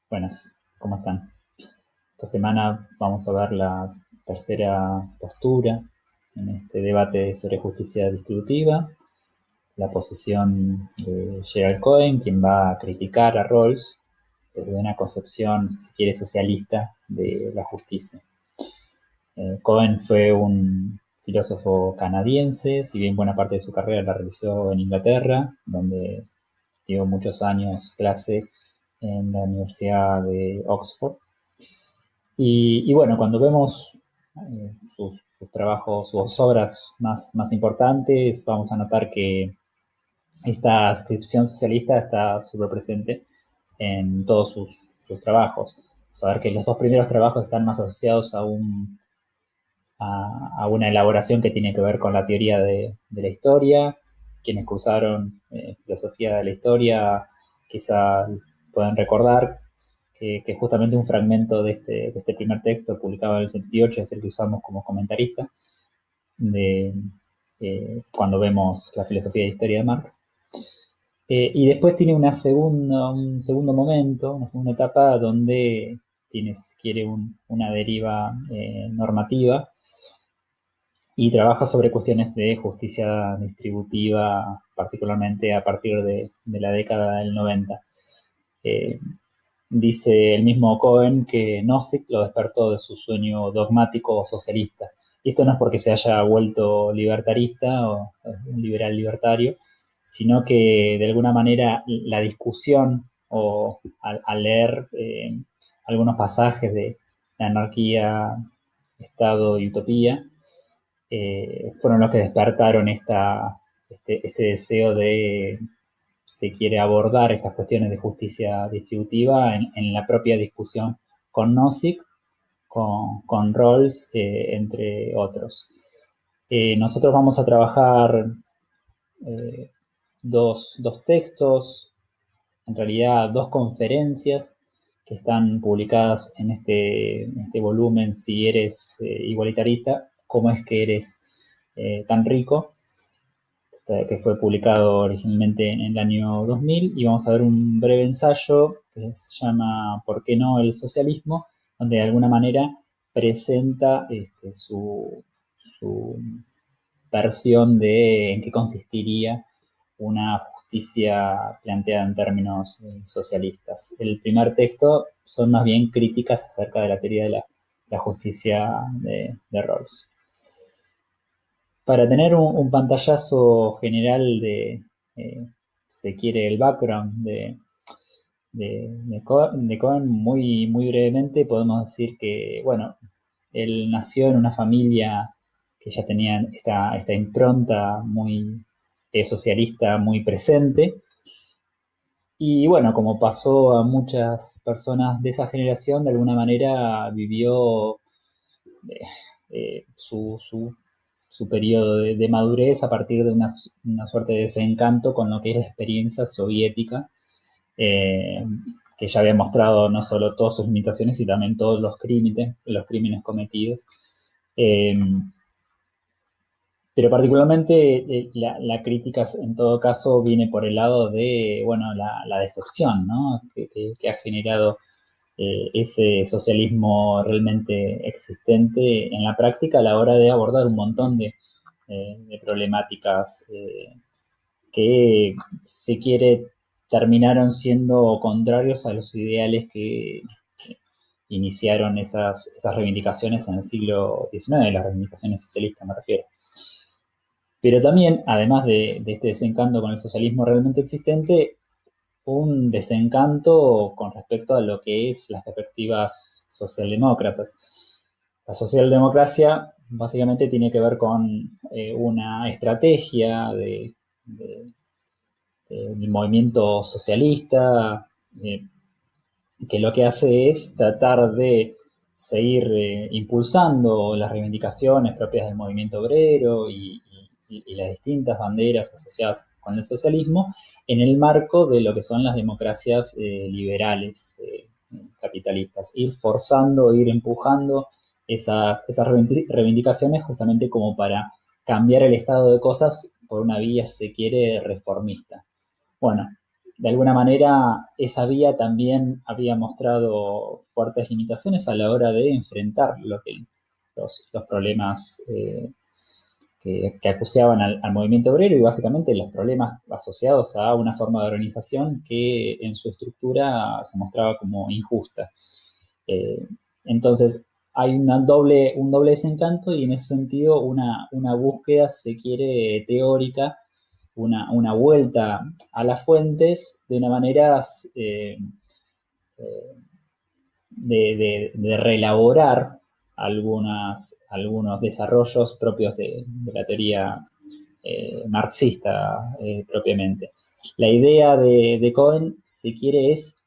Buenas, ¿cómo están? Esta semana vamos a ver la tercera postura en este debate sobre justicia distributiva, la posición de Gerald Cohen, quien va a criticar a Rawls desde una concepción, si se quiere, socialista de la justicia. Cohen fue un filósofo canadiense, si bien buena parte de su carrera la realizó en Inglaterra, donde dio muchos años clase en la Universidad de Oxford. Y bueno, cuando vemos sus trabajos, sus obras más importantes, vamos a notar que esta adscripción socialista está súper presente en todos sus trabajos. Saber que los dos primeros trabajos están más asociados a una elaboración que tiene que ver con la teoría de la historia. Quienes cursaron filosofía de la historia quizá pueden recordar que justamente un fragmento de este primer texto publicado en el 78 es el que usamos como comentarista de, cuando vemos la filosofía de historia de Marx. Y después tiene un segundo momento, una segunda etapa donde tiene, si quiere, una deriva normativa y trabaja sobre cuestiones de justicia distributiva, particularmente a partir de la década del 90. Eh, Dice el mismo Cohen que Nozick lo despertó de su sueño dogmático o socialista. Y esto no es porque se haya vuelto libertarista o un liberal libertario, sino que de alguna manera la discusión o al leer algunos pasajes de la anarquía, Estado y utopía, fueron los que despertaron este deseo de, se quiere abordar estas cuestiones de justicia distributiva en la propia discusión con Nozick, con Rawls, entre otros. Nosotros vamos a trabajar eh, dos textos, en realidad dos conferencias que están publicadas en este volumen, Si eres igualitarista, ¿cómo es que eres tan rico?, que fue publicado originalmente en el año 2000, y vamos a ver un breve ensayo que se llama ¿Por qué no el socialismo?, donde de alguna manera presenta su versión de en qué consistiría una justicia planteada en términos socialistas. El primer texto son más bien críticas acerca de la teoría de la justicia de Rawls. Para tener un pantallazo general se quiere, el background de Cohen, muy brevemente podemos decir que, bueno, él nació en una familia que ya tenía esta impronta muy socialista muy presente. Y bueno, como pasó a muchas personas de esa generación, de alguna manera vivió eh, su periodo de madurez a partir de una suerte de desencanto con lo que es la experiencia soviética, eh, que ya había mostrado no solo todas sus limitaciones, sino también todos los crímenes cometidos. Eh, pero particularmente la crítica en todo caso viene por el lado de, bueno, la decepción, ¿no?, que ha generado ese socialismo realmente existente en la práctica a la hora de abordar un montón de problemáticas que, se quiere, terminaron siendo contrarios a los ideales que iniciaron esas reivindicaciones en el siglo XIX, las reivindicaciones socialistas me refiero. Pero también, además de este desencanto con el socialismo realmente existente, un desencanto con respecto a lo que es las perspectivas socialdemócratas. La socialdemocracia básicamente tiene que ver con una estrategia del movimiento socialista, que lo que hace es tratar de seguir impulsando las reivindicaciones propias del movimiento obrero y las distintas banderas asociadas con el socialismo en el marco de lo que son las democracias liberales capitalistas. Ir forzando, ir empujando esas reivindicaciones justamente como para cambiar el estado de cosas por una vía, si se quiere, reformista. Bueno, de alguna manera esa vía también había mostrado fuertes limitaciones a la hora de enfrentar los problemas que acuciaban al movimiento obrero y básicamente los problemas asociados a una forma de organización que en su estructura se mostraba como injusta. Eh, entonces, hay un doble desencanto y en ese sentido una búsqueda, si se quiere, teórica, una vuelta a las fuentes de una manera eh, de reelaborar algunos desarrollos propios de la teoría marxista propiamente. La idea de Cohen, si quiere, es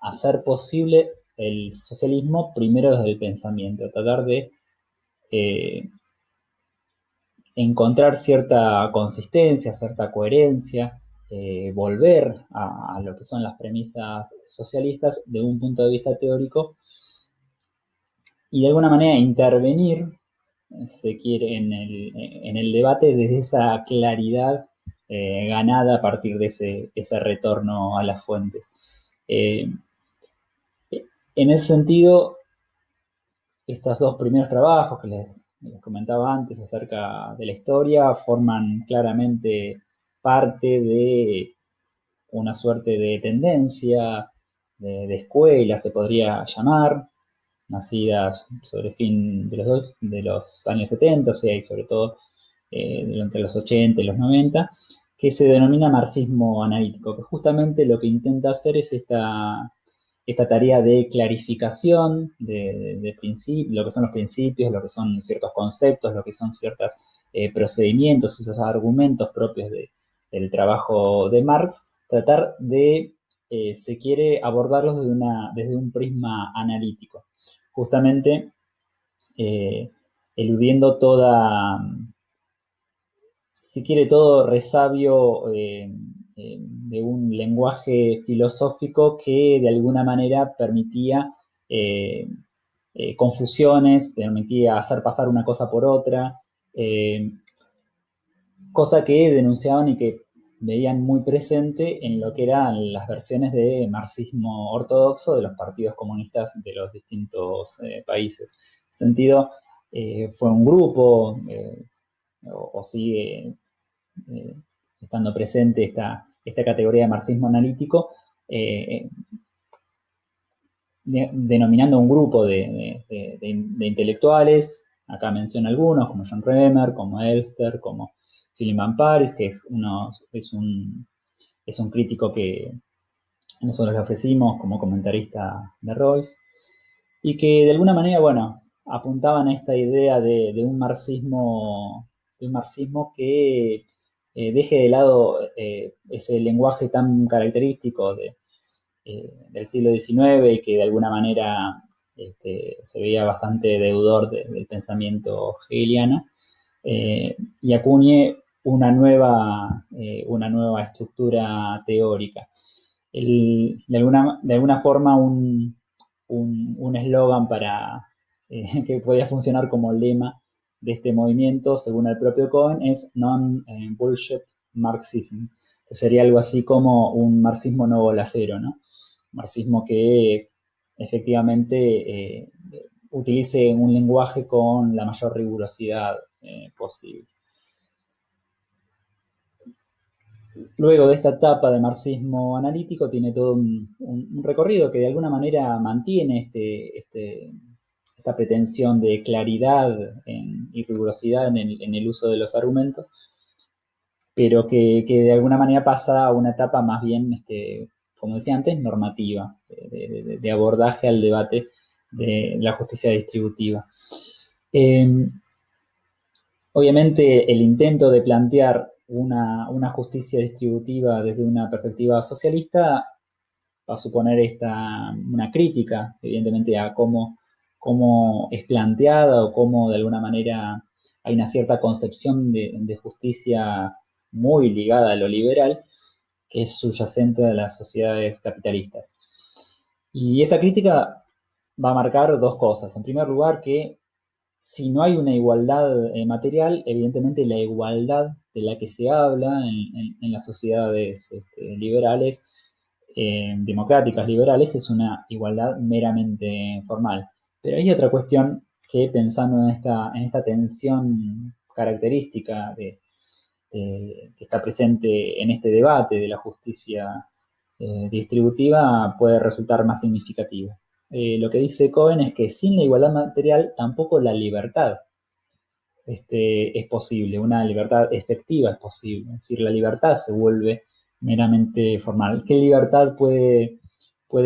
hacer posible el socialismo primero desde el pensamiento, tratar de eh, encontrar cierta consistencia, cierta coherencia, volver a lo que son las premisas socialistas de un punto de vista teórico y de alguna manera intervenir, se quiere, en el debate desde esa claridad ganada a partir de ese retorno a las fuentes. Eh, en ese sentido, estos dos primeros trabajos que les comentaba antes acerca de la historia forman claramente parte de una suerte de tendencia, de escuela, se podría llamar, nacidas sobre el fin de los años 70, o sea, y sobre todo entre los 80 y los 90, que se denomina marxismo analítico, que justamente lo que intenta hacer es esta tarea de clarificación lo que son los principios, lo que son ciertos conceptos, lo que son ciertos procedimientos, esos argumentos propios del trabajo de Marx, tratar de, se quiere, abordarlos desde un prisma analítico, justamente eludiendo si quiere, todo resabio de un lenguaje filosófico que de alguna manera permitía eh, confusiones, permitía hacer pasar una cosa por otra, eh, cosa que denunciaban y que veían muy presente en lo que eran las versiones de marxismo ortodoxo de los partidos comunistas de los distintos países. En ese sentido, fue un grupo, o sigue eh, estando presente esta categoría de marxismo analítico, eh, denominando un grupo de intelectuales, acá menciono algunos, como John Remer, como Elster, como Philip Van Paris, que es un crítico que nosotros le ofrecimos como comentarista de Royce, y que de alguna manera, bueno, apuntaban a esta idea de un marxismo que deje de lado ese lenguaje tan característico del siglo XIX y que de alguna manera se veía bastante deudor del pensamiento hegeliano, y acuñe una nueva estructura teórica. De alguna forma un eslogan para que podía funcionar como lema de este movimiento, según el propio Cohen, es non-bullshit Marxism, que sería algo así como un marxismo no bolacero, ¿no? Marxismo que efectivamente utilice un lenguaje con la mayor rigurosidad posible. Luego de esta etapa de marxismo analítico tiene todo un recorrido que de alguna manera mantiene esta pretensión de claridad y rigurosidad en el uso de los argumentos, pero que de alguna manera pasa a una etapa más bien, como decía antes, normativa, de abordaje al debate de la justicia distributiva. Eh, Obviamente el intento de plantear una justicia distributiva desde una perspectiva socialista va a suponer una crítica, evidentemente, a cómo es planteada o cómo de alguna manera hay una cierta concepción de justicia muy ligada a lo liberal, que es subyacente a las sociedades capitalistas. Y esa crítica va a marcar dos cosas. En primer lugar, que si no hay una igualdad material, evidentemente la igualdad de la que se habla en las sociedades liberales democráticas, liberales, es una igualdad meramente formal. Pero hay otra cuestión que, pensando en esta tensión característica que está presente en este debate de la justicia distributiva, puede resultar más significativa. Lo que dice Cohen es que sin la igualdad material tampoco la libertad es posible, una libertad efectiva es posible. Es decir, la libertad se vuelve meramente formal. ¿Qué libertad puede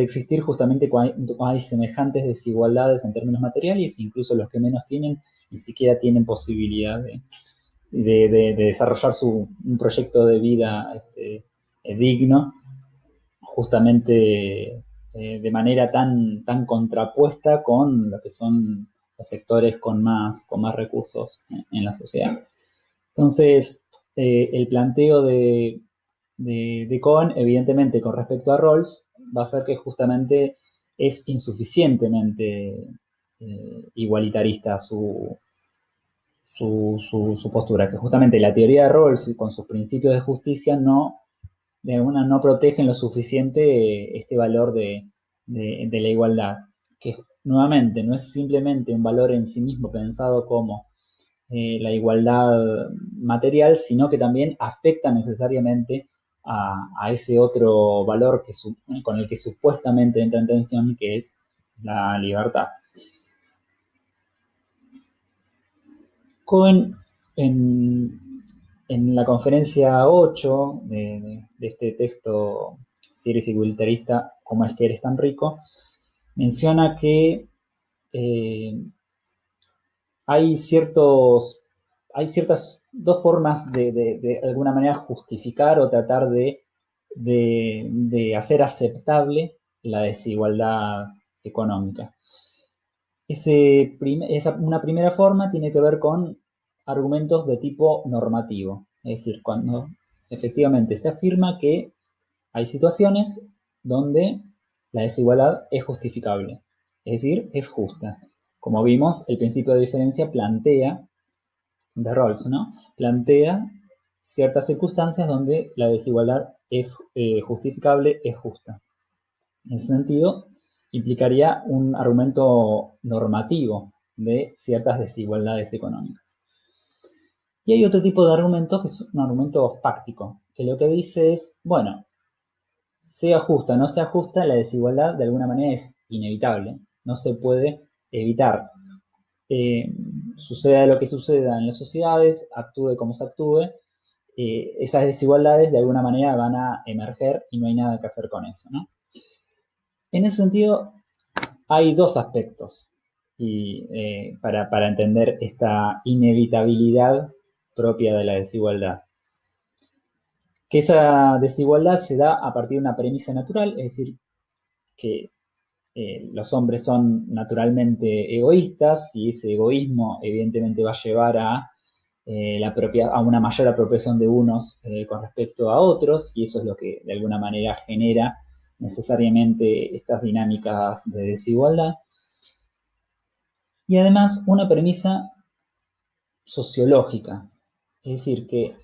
existir justamente cuando hay semejantes desigualdades en términos materiales? Incluso los que menos tienen ni siquiera tienen posibilidad de desarrollar un proyecto de vida digno, justamente de manera tan contrapuesta con lo que son los sectores con más recursos en la sociedad. Entonces, el planteo de Cohen, evidentemente, con respecto a Rawls, va a ser que justamente es insuficientemente igualitarista su postura, que justamente la teoría de Rawls, con sus principios de justicia, no protegen lo suficiente este valor de la igualdad, que nuevamente no es simplemente un valor en sí mismo pensado como la igualdad material, sino que también afecta necesariamente a ese otro valor con el que supuestamente entra en tensión, que es la libertad. Cohen, en la conferencia 8 de este texto, Si eres igualitarista, ¿cómo es que eres tan rico?, menciona que eh, hay ciertas dos formas de alguna manera justificar o tratar de hacer aceptable la desigualdad económica. Una primera forma tiene que ver con argumentos de tipo normativo, es decir, cuando efectivamente se afirma que hay situaciones donde la desigualdad es justificable, es decir, es justa. Como vimos, el principio de diferencia de Rawls, ¿no? Plantea ciertas circunstancias donde la desigualdad es justificable, es justa. En ese sentido, implicaría un argumento normativo de ciertas desigualdades económicas. Y hay otro tipo de argumento que es un argumento fáctico, que lo que dice es, bueno, sea justa o no sea justa, la desigualdad de alguna manera es inevitable, no se puede evitar. Suceda lo que suceda en las sociedades, actúe como se actúe, esas desigualdades de alguna manera van a emerger y no hay nada que hacer con eso, ¿no? En ese sentido, hay dos aspectos para entender esta inevitabilidad propia de la desigualdad. Que esa desigualdad se da a partir de una premisa natural, es decir, que los hombres son naturalmente egoístas y ese egoísmo evidentemente va a llevar a una mayor apropiación de unos con respecto a otros, y eso es lo que de alguna manera genera necesariamente estas dinámicas de desigualdad. Y además una premisa sociológica, es decir, que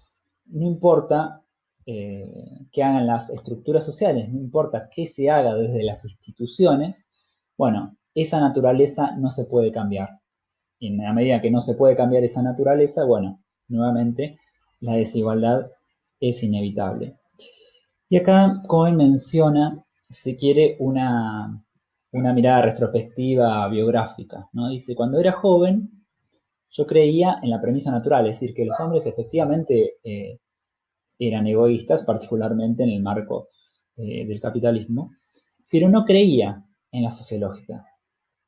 no importa qué hagan las estructuras sociales, no importa qué se haga desde las instituciones, bueno, esa naturaleza no se puede cambiar. Y en la medida que no se puede cambiar esa naturaleza, bueno, nuevamente la desigualdad es inevitable. Y acá Cohen menciona, si quiere, una mirada retrospectiva biográfica, ¿no? Dice, cuando era joven, yo creía en la premisa natural, es decir, que los hombres efectivamente eran egoístas, particularmente en el marco del capitalismo, pero no creía en la sociológica.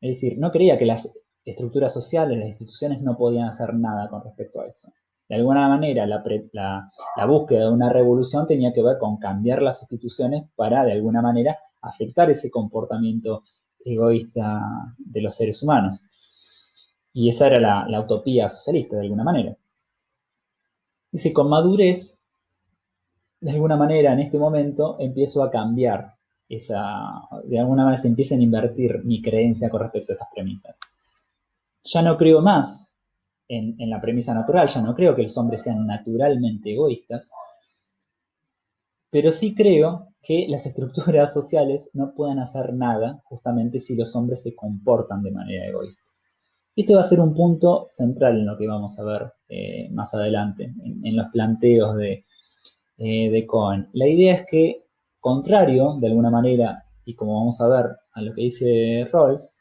Es decir, no creía que las estructuras sociales, las instituciones no podían hacer nada con respecto a eso. De alguna manera, la búsqueda de una revolución tenía que ver con cambiar las instituciones para, de alguna manera, afectar ese comportamiento egoísta de los seres humanos. Y esa era la utopía socialista, de alguna manera. Dice, con madurez, de alguna manera, en este momento, empiezo a cambiar de alguna manera se empieza a invertir mi creencia con respecto a esas premisas. Ya no creo más en la premisa natural, ya no creo que los hombres sean naturalmente egoístas, Pero sí creo que las estructuras sociales no pueden hacer nada justamente si los hombres se comportan de manera egoísta. Este va a ser un punto central en lo que vamos a ver más adelante, en los planteos de Cohen. La idea es que, contrario, de alguna manera, y como vamos a ver a lo que dice Rawls,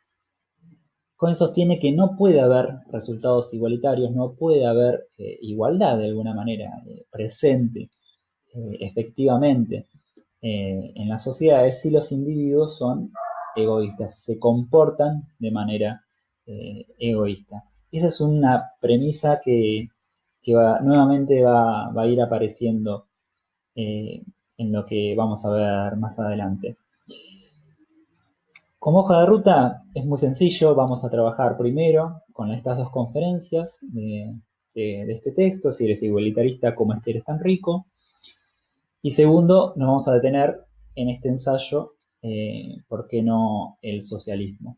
Cohen sostiene que no puede haber resultados igualitarios, no puede haber igualdad de alguna manera presente efectivamente en las sociedades si los individuos son egoístas, se comportan de manera egoísta. Esa es una premisa que nuevamente va a ir apareciendo eh, en lo que vamos a ver más adelante. Como hoja de ruta es muy sencillo, vamos a trabajar primero con estas dos conferencias de este texto, si eres igualitarista, cómo es que eres tan rico. Y segundo, nos vamos a detener en este ensayo, ¿por qué no el socialismo?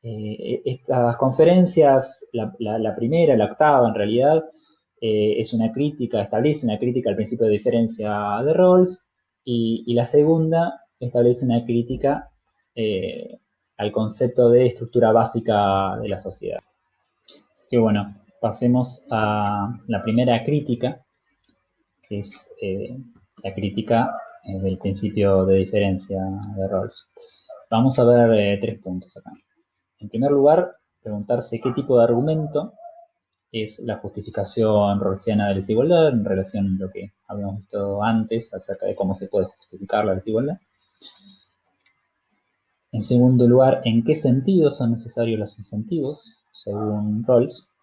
Estas conferencias, la primera, la octava en realidad, es una crítica, establece una crítica al principio de diferencia de Rawls, y la segunda establece una crítica al concepto de estructura básica de la sociedad. Así que bueno, pasemos a la primera crítica, que es la crítica del principio de diferencia de Rawls. Vamos a ver tres puntos acá. En primer lugar, preguntarse qué tipo de argumento es la justificación rawlsiana de la desigualdad en relación a lo que habíamos visto antes acerca de cómo se puede justificar la desigualdad. En segundo lugar, en qué sentido son necesarios los incentivos, según Rawls.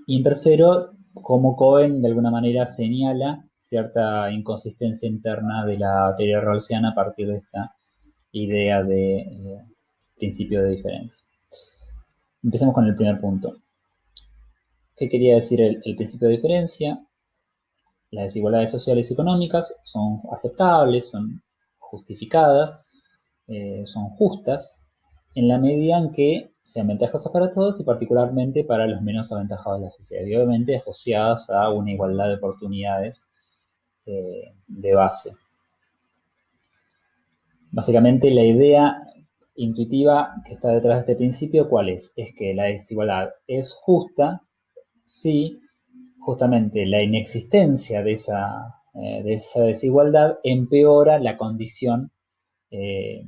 Y en tercero, cómo Cohen de alguna manera señala cierta inconsistencia interna de la teoría rawlsiana a partir de esta idea de principio de diferencia. Empecemos con el primer punto. ¿Qué quería decir el principio de diferencia? Las desigualdades sociales y económicas son aceptables, son justificadas, son justas, en la medida en que sean ventajosas para todos y particularmente para los menos aventajados de la sociedad, y obviamente asociadas a una igualdad de oportunidades de base. Básicamente la idea intuitiva que está detrás de este principio, ¿cuál es? Es que la desigualdad es justa si justamente la inexistencia de esa desigualdad empeora la condición eh,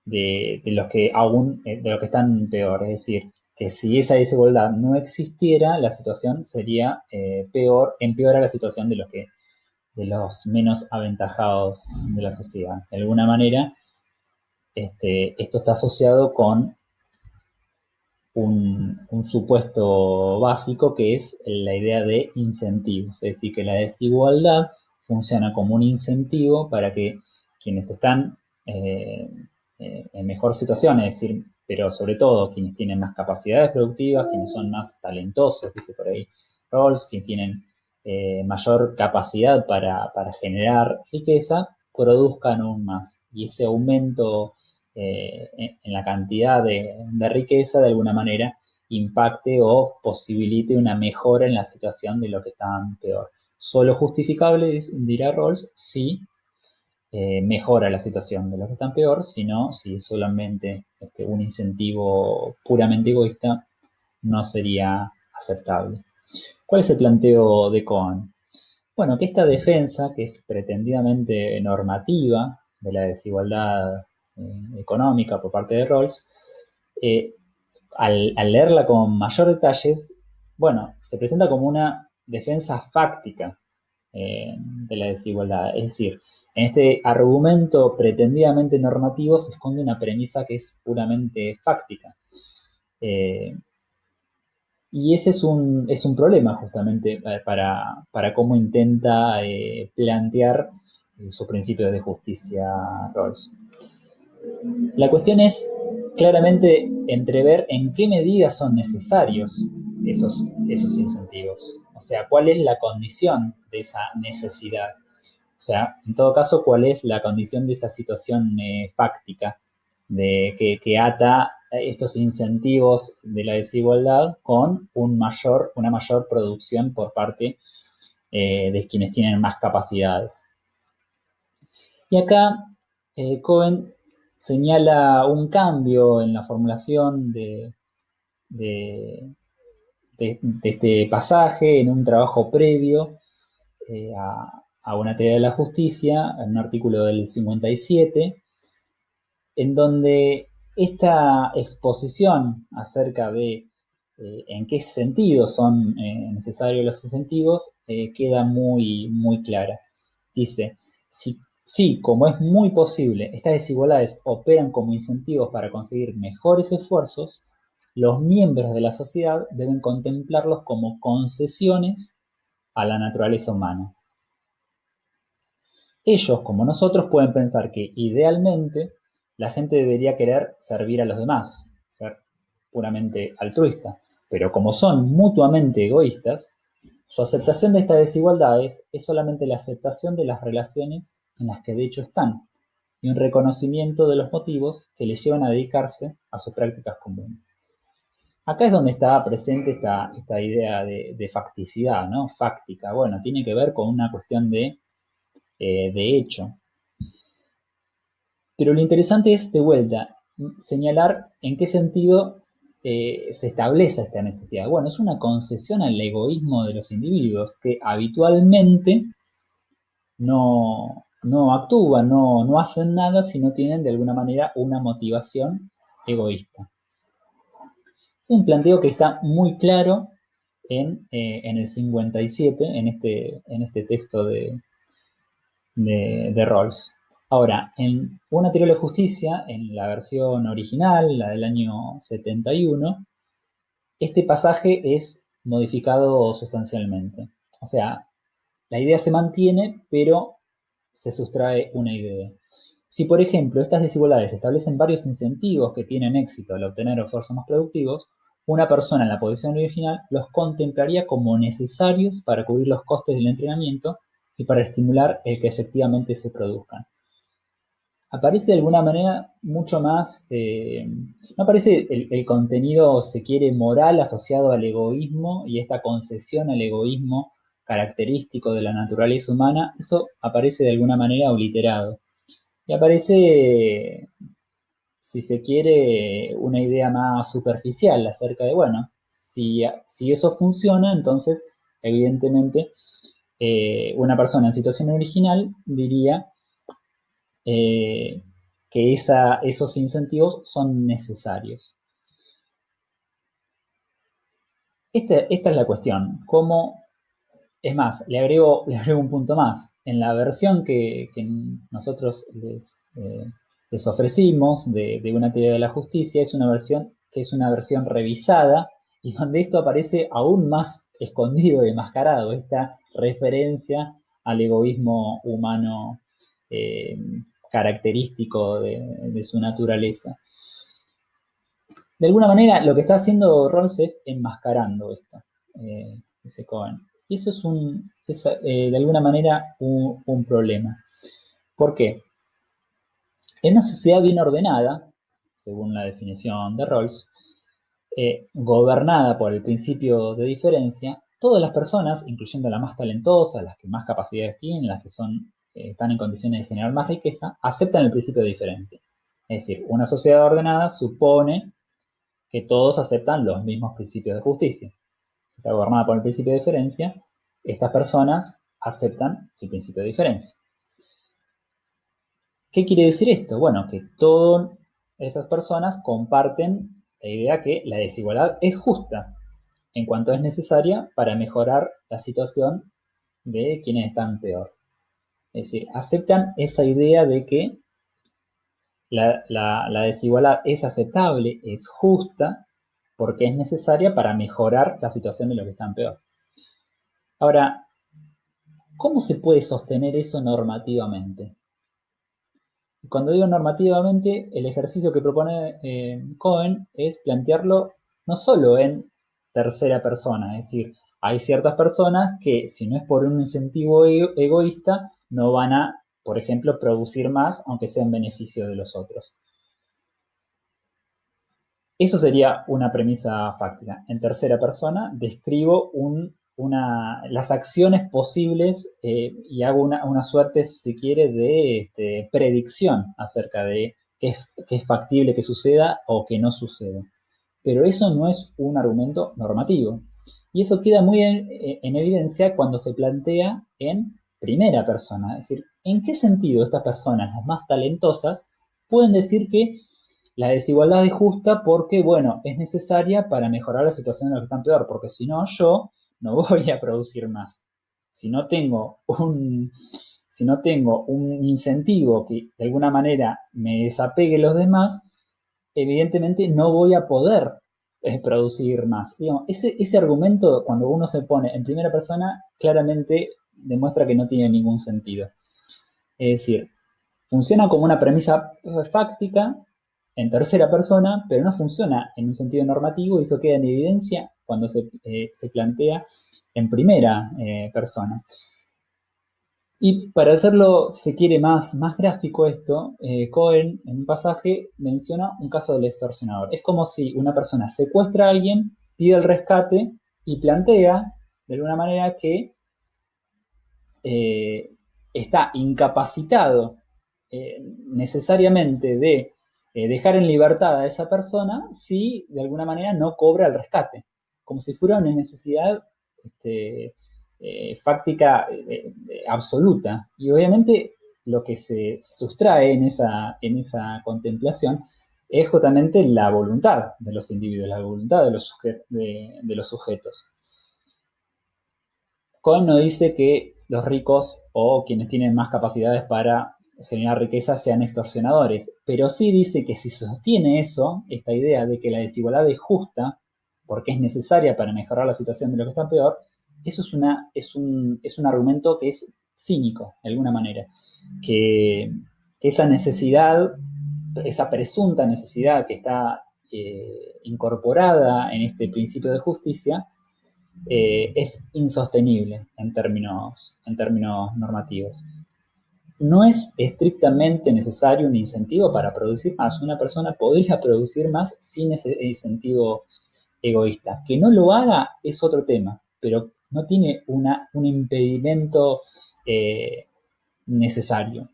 de los que aún, de los que están peor. Es decir, que si esa desigualdad no existiera, la situación sería peor, empeora la situación de los menos aventajados de la sociedad. De alguna manera, esto está asociado con un supuesto básico que es la idea de incentivos, es decir, que la desigualdad funciona como un incentivo para que quienes están en mejor situación, es decir, pero sobre todo quienes tienen más capacidades productivas, quienes son más talentosos, dice por ahí Rawls, quienes tienen mayor capacidad para generar riqueza, produzcan aún más. Y ese aumento en la cantidad de riqueza de alguna manera impacte o posibilite una mejora en la situación de los que están peor. Solo justificable, dirá Rawls, si mejora la situación de los que están peor, sino si es solamente un incentivo puramente egoísta, no sería aceptable. ¿Cuál es el planteo de Cohen? Bueno, que esta defensa, que es pretendidamente normativa de la desigualdad económica por parte de Rawls, eh, al leerla con mayor detalles, bueno, se presenta como una defensa fáctica de la desigualdad. Es decir, en este argumento pretendidamente normativo se esconde una premisa que es puramente fáctica. Y ese es un problema justamente para cómo intenta plantear sus principios de justicia Rawls. La cuestión es claramente entrever en qué medida son necesarios esos incentivos. O sea, cuál es la condición de esa necesidad. O sea, en todo caso, cuál es la condición de esa situación fáctica que ata estos incentivos de la desigualdad con una mayor producción por parte de quienes tienen más capacidades. Y acá Cohen señala un cambio en la formulación de- de este pasaje en un trabajo previo a una teoría de la justicia, en un artículo del 57, en donde esta exposición acerca de en qué sentido son necesarios los incentivos queda muy, muy clara. Dice, si, como es muy posible, estas desigualdades operan como incentivos para conseguir mejores esfuerzos, los miembros de la sociedad deben contemplarlos como concesiones a la naturaleza humana. Ellos, como nosotros, pueden pensar que idealmente la gente debería querer servir a los demás, ser puramente altruista, pero como son mutuamente egoístas, su aceptación de estas desigualdades es solamente la aceptación de las relaciones en las que de hecho están y un reconocimiento de los motivos que les llevan a dedicarse a sus prácticas comunes. Acá es donde está presente esta idea de facticidad, ¿no? Fáctica. Bueno, tiene que ver con una cuestión de hecho. Pero lo interesante es, de vuelta, señalar en qué sentido se establece esta necesidad. Bueno, es una concesión al egoísmo de los individuos que habitualmente no actúan, no hacen nada si no tienen de alguna manera una motivación egoísta. Es un planteo que está muy claro en el 57, en este texto de Rawls. Ahora, en una teoría de la justicia, en la versión original, la del año 71, este pasaje es modificado sustancialmente. O sea, la idea se mantiene, pero se sustrae una idea. Si, por ejemplo, estas desigualdades establecen varios incentivos que tienen éxito al obtener esfuerzos más productivos, una persona en la posición original los contemplaría como necesarios para cubrir los costes del entrenamiento y para estimular el que efectivamente se produzcan. Aparece de alguna manera mucho más, no aparece el contenido, se quiere, moral asociado al egoísmo y esta concesión al egoísmo característico de la naturaleza humana, eso aparece de alguna manera obliterado. Y aparece, si se quiere, una idea más superficial acerca de, bueno, si eso funciona, entonces, evidentemente, una persona en situación original diría que esos incentivos son necesarios. Esta es la cuestión. ¿Cómo? Es más, le agrego un punto más. En la versión que nosotros les ofrecimos de una teoría de la justicia, es una versión que es una versión revisada y donde esto aparece aún más escondido y enmascarado, esta referencia al egoísmo humano eh, característico de su naturaleza. De alguna manera, lo que está haciendo Rawls es enmascarando esto, ese Cohen. Y eso es de alguna manera un problema. ¿Por qué? En una sociedad bien ordenada, según la definición de Rawls, gobernada por el principio de diferencia, todas las personas, incluyendo las más talentosas, las que más capacidades tienen, las que están en condiciones de generar más riqueza, aceptan el principio de diferencia. Es decir, una sociedad ordenada supone que todos aceptan los mismos principios de justicia. Si está gobernada por el principio de diferencia, estas personas aceptan el principio de diferencia. ¿Qué quiere decir esto? Bueno, que todas esas personas comparten la idea que la desigualdad es justa en cuanto es necesaria para mejorar la situación de quienes están peor. Es decir, aceptan esa idea de que la desigualdad es aceptable, es justa, porque es necesaria para mejorar la situación de los que están peor. Ahora, ¿cómo se puede sostener eso normativamente? Cuando digo normativamente, el ejercicio que propone Cohen es plantearlo no solo en tercera persona, es decir, hay ciertas personas que si no es por un incentivo egoísta, no van a, por ejemplo, producir más, aunque sea en beneficio de los otros. Eso sería una premisa fáctica. En tercera persona describo las acciones posibles y hago una suerte, si quiere, de predicción acerca de qué es factible que suceda o que no suceda. Pero eso no es un argumento normativo. Y eso queda muy en evidencia cuando se plantea en primera persona. Es decir, ¿en qué sentido estas personas, las más talentosas, pueden decir que la desigualdad es justa porque, bueno, es necesaria para mejorar la situación de los que están peor? Porque si no, yo no voy a producir más. Si no tengo si no tengo un incentivo que de alguna manera me desapegue de los demás, evidentemente no voy a poder producir más. Digamos, ese argumento, cuando uno se pone en primera persona, claramente demuestra que no tiene ningún sentido. Es decir, funciona como una premisa fáctica en tercera persona, pero no funciona en un sentido normativo y eso queda en evidencia cuando se plantea en primera persona. Y para hacerlo, se quiere más gráfico esto, Cohen en un pasaje menciona un caso del extorsionador. Es como si una persona secuestra a alguien, pide el rescate y plantea de alguna manera que eh, está incapacitado necesariamente de dejar en libertad a esa persona si de alguna manera no cobra el rescate, como si fuera una necesidad fáctica absoluta. Y obviamente lo que se sustrae en esa contemplación es justamente la voluntad de los individuos, la voluntad de los sujetos. Cohen no dice que los ricos o quienes tienen más capacidades para generar riqueza sean extorsionadores, pero sí dice que si se sostiene eso, esta idea de que la desigualdad es justa porque es necesaria para mejorar la situación de los que están peor, eso es un argumento que es cínico, de alguna manera, que, que esa necesidad, esa presunta necesidad que está incorporada en este principio de justicia, es insostenible en términos normativos. No es estrictamente necesario un incentivo para producir más. Una persona podría producir más sin ese incentivo egoísta. Que no lo haga es otro tema, pero no tiene un impedimento necesario.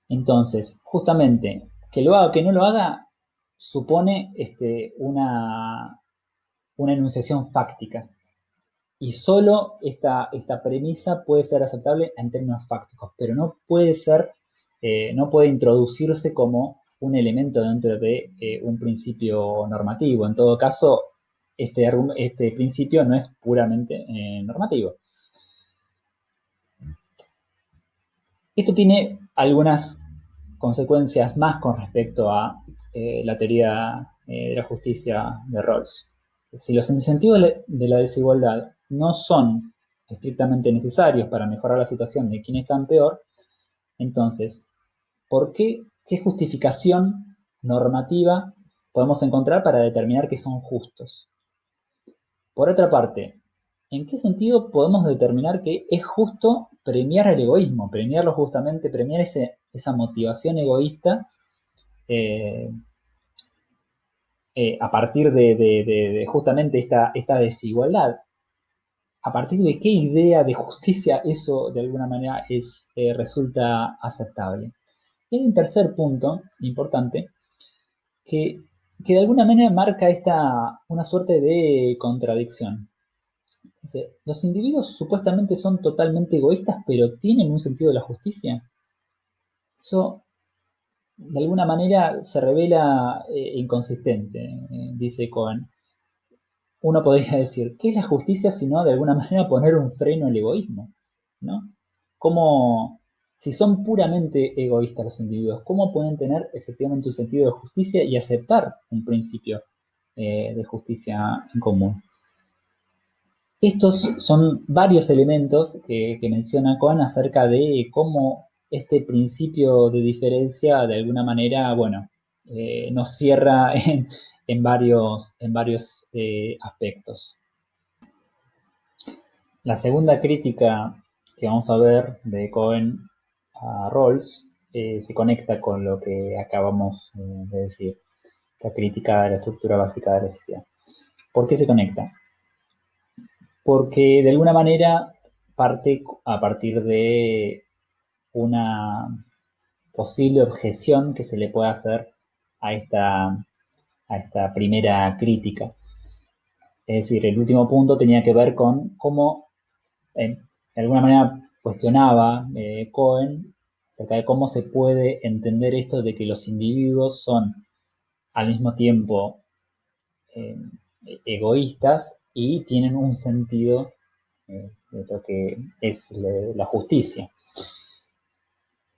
Entonces, justamente, que lo haga o que no lo haga supone una enunciación fáctica. Y solo esta premisa puede ser aceptable en términos fácticos, pero no puede no puede introducirse como un elemento dentro de un principio normativo. En todo caso, este principio no es puramente normativo. Esto tiene algunas consecuencias más con respecto a la teoría de la justicia de Rawls. Si los incentivos de la desigualdad no son estrictamente necesarios para mejorar la situación de quienes están peor, entonces, ¿qué justificación normativa podemos encontrar para determinar que son justos? Por otra parte, ¿en qué sentido podemos determinar que es justo premiar el egoísmo? Premiarlo justamente, premiar esa motivación egoísta eh, a partir de justamente esta desigualdad. ¿A partir de qué idea de justicia eso de alguna manera resulta aceptable? Y hay un tercer punto importante que, que de alguna manera marca una suerte de contradicción. Dice, los individuos supuestamente son totalmente egoístas, pero ¿tienen un sentido de la justicia? Eso de alguna manera se revela inconsistente, dice Cohen. Uno podría decir, ¿qué es la justicia sino de alguna manera poner un freno al egoísmo? ¿No? ¿Cómo, si son puramente egoístas los individuos, cómo pueden tener efectivamente un sentido de justicia y aceptar un principio de justicia en común? Estos son varios elementos que menciona Cohen acerca de cómo este principio de diferencia de alguna manera, bueno, nos cierra en varios aspectos. La segunda crítica que vamos a ver de Cohen a Rawls se conecta con lo que acabamos de decir, la crítica de la estructura básica de la sociedad. ¿Por qué se conecta? porque de alguna manera parte a partir de una posible objeción que se le puede hacer a esta primera crítica. Es decir, el último punto tenía que ver con cómo, de alguna manera, cuestionaba Cohen acerca de cómo se puede entender esto de que los individuos son al mismo tiempo eh, egoístas y tienen un sentido de lo que es la justicia.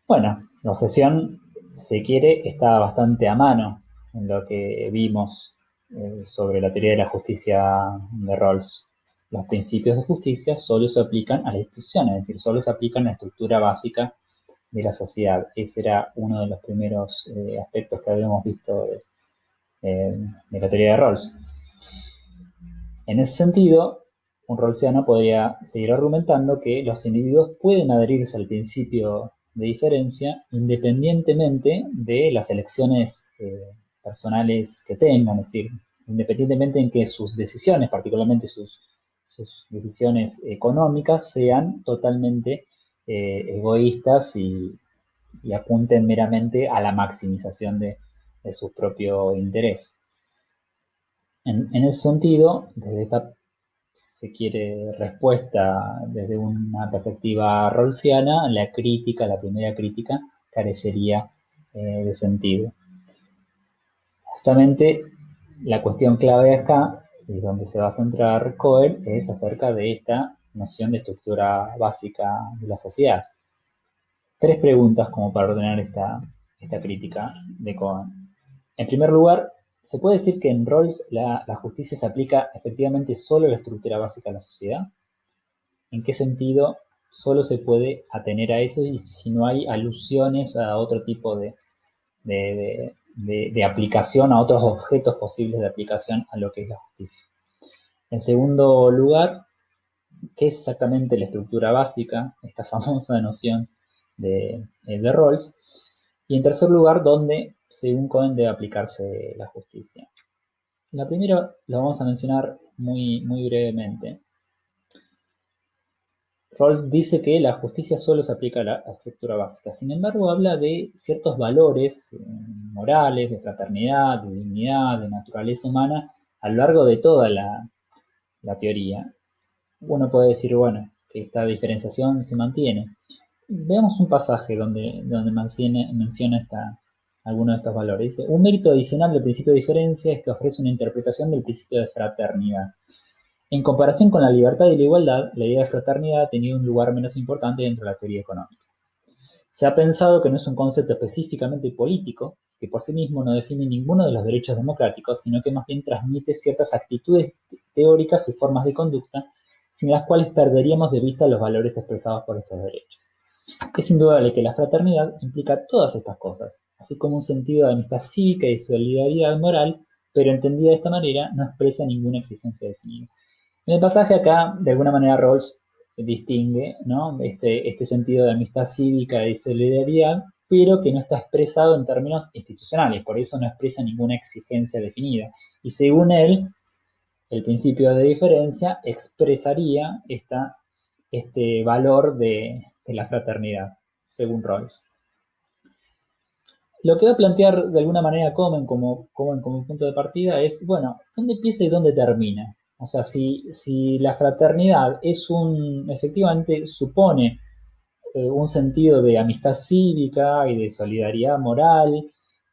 Bueno, la objeción, si quiere, está bastante a mano en lo que vimos sobre la teoría de la justicia de Rawls. Los principios de justicia solo se aplican a la institución, es decir, solo se aplican a la estructura básica de la sociedad. Ese era uno de los primeros aspectos que habíamos visto de la teoría de Rawls. En ese sentido, un rawlsiano podría seguir argumentando que los individuos pueden adherirse al principio de diferencia independientemente de las elecciones personales que tengan, es decir, independientemente en que sus decisiones, particularmente sus decisiones económicas, sean totalmente egoístas y apunten meramente a la maximización de su propio interés. En ese sentido, desde esta, se quiere, respuesta desde una perspectiva rawlsiana, la primera crítica, carecería de sentido. Justamente la cuestión clave acá, y donde se va a centrar Cohen, es acerca de esta noción de estructura básica de la sociedad. Tres preguntas como para ordenar esta crítica de Cohen. En primer lugar, ¿se puede decir que en Rawls la justicia se aplica efectivamente solo a la estructura básica de la sociedad? ¿En qué sentido solo se puede atener a eso y si no hay alusiones a otro tipo de aplicación, a otros objetos posibles de aplicación a lo que es la justicia? En segundo lugar, ¿qué es exactamente la estructura básica? Esta famosa noción de Rawls. Y en tercer lugar, ¿dónde, según Cohen, debe aplicarse la justicia? La primera la vamos a mencionar muy brevemente. Rawls dice que la justicia solo se aplica a la estructura básica. Sin embargo, habla de ciertos valores morales, de fraternidad, de dignidad, de naturaleza humana a lo largo de toda la teoría. Uno puede decir, bueno, que esta diferenciación se mantiene. Veamos un pasaje donde menciona alguno de estos valores. Dice, un mérito adicional del principio de diferencia es que ofrece una interpretación del principio de fraternidad. En comparación con la libertad y la igualdad, la idea de fraternidad ha tenido un lugar menos importante dentro de la teoría económica. Se ha pensado que no es un concepto específicamente político, que por sí mismo no define ninguno de los derechos democráticos, sino que más bien transmite ciertas actitudes teóricas y formas de conducta, sin las cuales perderíamos de vista los valores expresados por estos derechos. Es indudable que la fraternidad implica todas estas cosas, así como un sentido de amistad cívica y solidaridad moral, pero entendida de esta manera no expresa ninguna exigencia definida. En el pasaje acá, de alguna manera, Rawls distingue, ¿no?, este sentido de amistad cívica y solidaridad, pero que no está expresado en términos institucionales, por eso no expresa ninguna exigencia definida. Y según él, el principio de diferencia expresaría este valor de la fraternidad, según Rawls. Lo que va a plantear de alguna manera Cohen como punto de partida es, bueno, ¿dónde empieza y dónde termina? O sea, si la fraternidad efectivamente supone un sentido de amistad cívica y de solidaridad moral,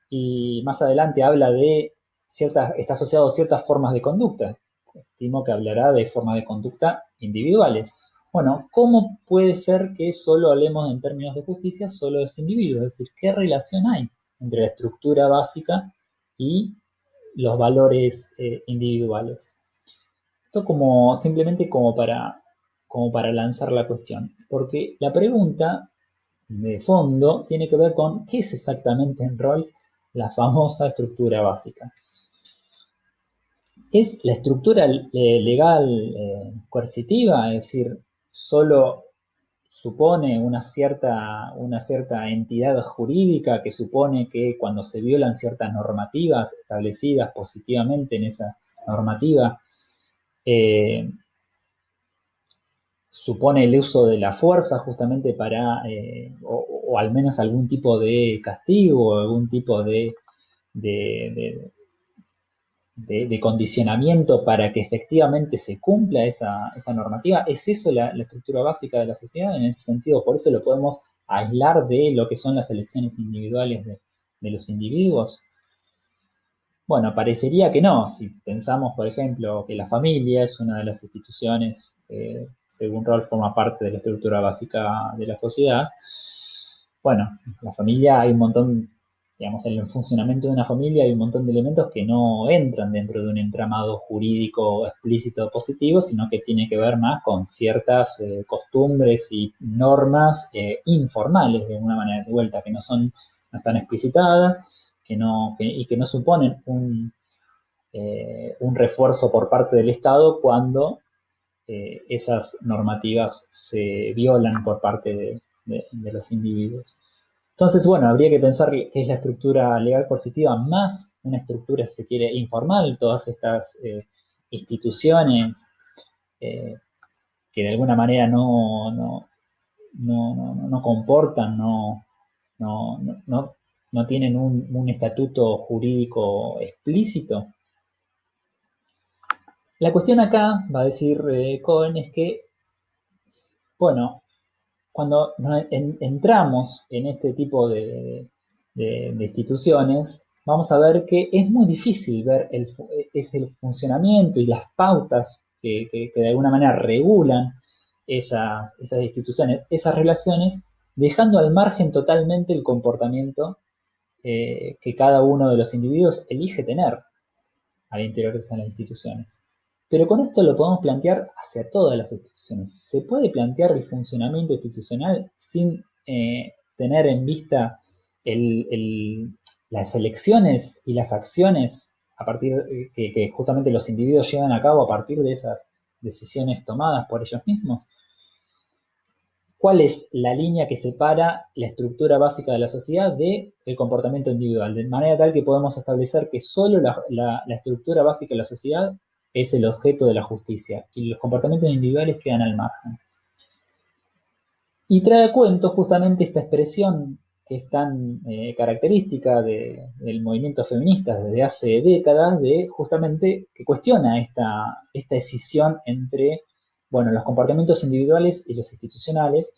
y más adelante habla de está asociado a ciertas formas de conducta. Estimo que hablará de formas de conducta individuales. Bueno, ¿cómo puede ser que solo hablemos en términos de justicia solo de los individuos? Es decir, ¿qué relación hay entre la estructura básica y los valores individuales? Esto simplemente como para lanzar la cuestión, porque la pregunta de fondo tiene que ver con qué es exactamente en Rawls la famosa estructura básica. ¿Es la estructura legal coercitiva? Es decir, solo supone una cierta entidad jurídica que supone que cuando se violan ciertas normativas establecidas positivamente en esa normativa, supone el uso de la fuerza justamente para, o al menos algún tipo de castigo, o algún tipo de, de condicionamiento para que efectivamente se cumpla esa normativa. ¿Es eso la estructura básica de la sociedad? En ese sentido, por eso lo podemos aislar de lo que son las elecciones individuales de los individuos. Bueno, parecería que no. Si pensamos, por ejemplo, que la familia es una de las instituciones que, según Rawls, forma parte de la estructura básica de la sociedad, bueno, la familia hay un montón, digamos, en el funcionamiento de una familia hay un montón de elementos que no entran dentro de un entramado jurídico explícito positivo, sino que tiene que ver más con ciertas costumbres y normas informales, de alguna manera, de vuelta, que no están explicitadas, y que no suponen un refuerzo por parte del Estado cuando esas normativas se violan por parte de los individuos. Entonces, bueno, habría que pensar que es la estructura legal coercitiva más una estructura, si se quiere, informal, todas estas instituciones que de alguna manera no comportan, no tienen un estatuto jurídico explícito. La cuestión acá, va a decir Cohen, es que, bueno, cuando entramos en este tipo de instituciones, vamos a ver que es muy difícil ver el funcionamiento y las pautas que de alguna manera regulan esas instituciones, esas relaciones, dejando al margen totalmente el comportamiento que cada uno de los individuos elige tener al interior de esas instituciones. Pero con esto lo podemos plantear hacia todas las instituciones. ¿Se puede plantear el funcionamiento institucional sin tener en vista las elecciones y las acciones a partir que justamente los individuos llevan a cabo a partir de esas decisiones tomadas por ellos mismos? ¿Cuál es la línea que separa la estructura básica de la sociedad del comportamiento individual? De manera tal que podemos establecer que solo la estructura básica de la sociedad es el objeto de la justicia y los comportamientos individuales quedan al margen. Y trae a cuento justamente esta expresión que es tan característica del movimiento feminista desde hace décadas, de justamente que cuestiona esta escisión entre, bueno, los comportamientos individuales y los institucionales,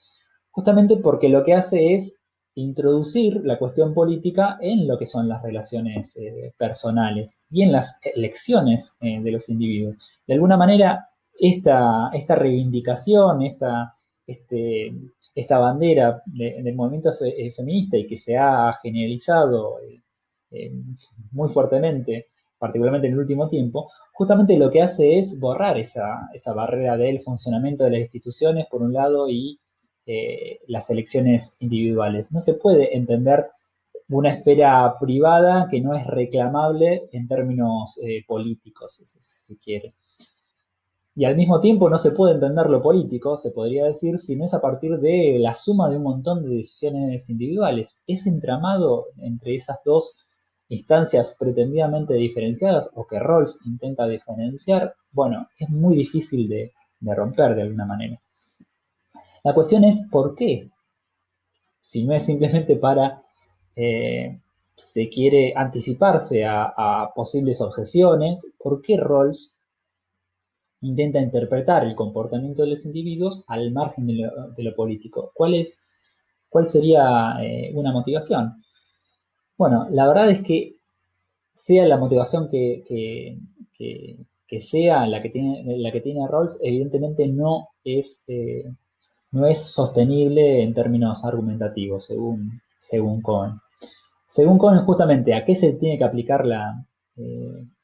justamente porque lo que hace es introducir la cuestión política en lo que son las relaciones personales y en las elecciones de los individuos. De alguna manera, esta reivindicación, este, esta bandera del movimiento feminista y que se ha generalizado eh, muy fuertemente, particularmente en el último tiempo, justamente lo que hace es borrar esa barrera del funcionamiento de las instituciones, por un lado, y las elecciones individuales. No se puede entender una esfera privada que no es reclamable en términos políticos, si se quiere. Y al mismo tiempo no se puede entender lo político, se podría decir, si no es a partir de la suma de un montón de decisiones individuales. Ese entramado entre esas dos instancias pretendidamente diferenciadas, o que Rawls intenta diferenciar, bueno, es muy difícil de romper de alguna manera. La cuestión es por qué. Si no es simplemente para, se quiere anticiparse a posibles objeciones, ¿por qué Rawls intenta interpretar el comportamiento de los individuos al margen de lo político? ¿Cuál sería una motivación? Bueno, la verdad es que sea la motivación que sea la que tiene Rawls, evidentemente no es sostenible en términos argumentativos, según Cohen. Según Cohen, justamente, ¿a qué se tiene que aplicar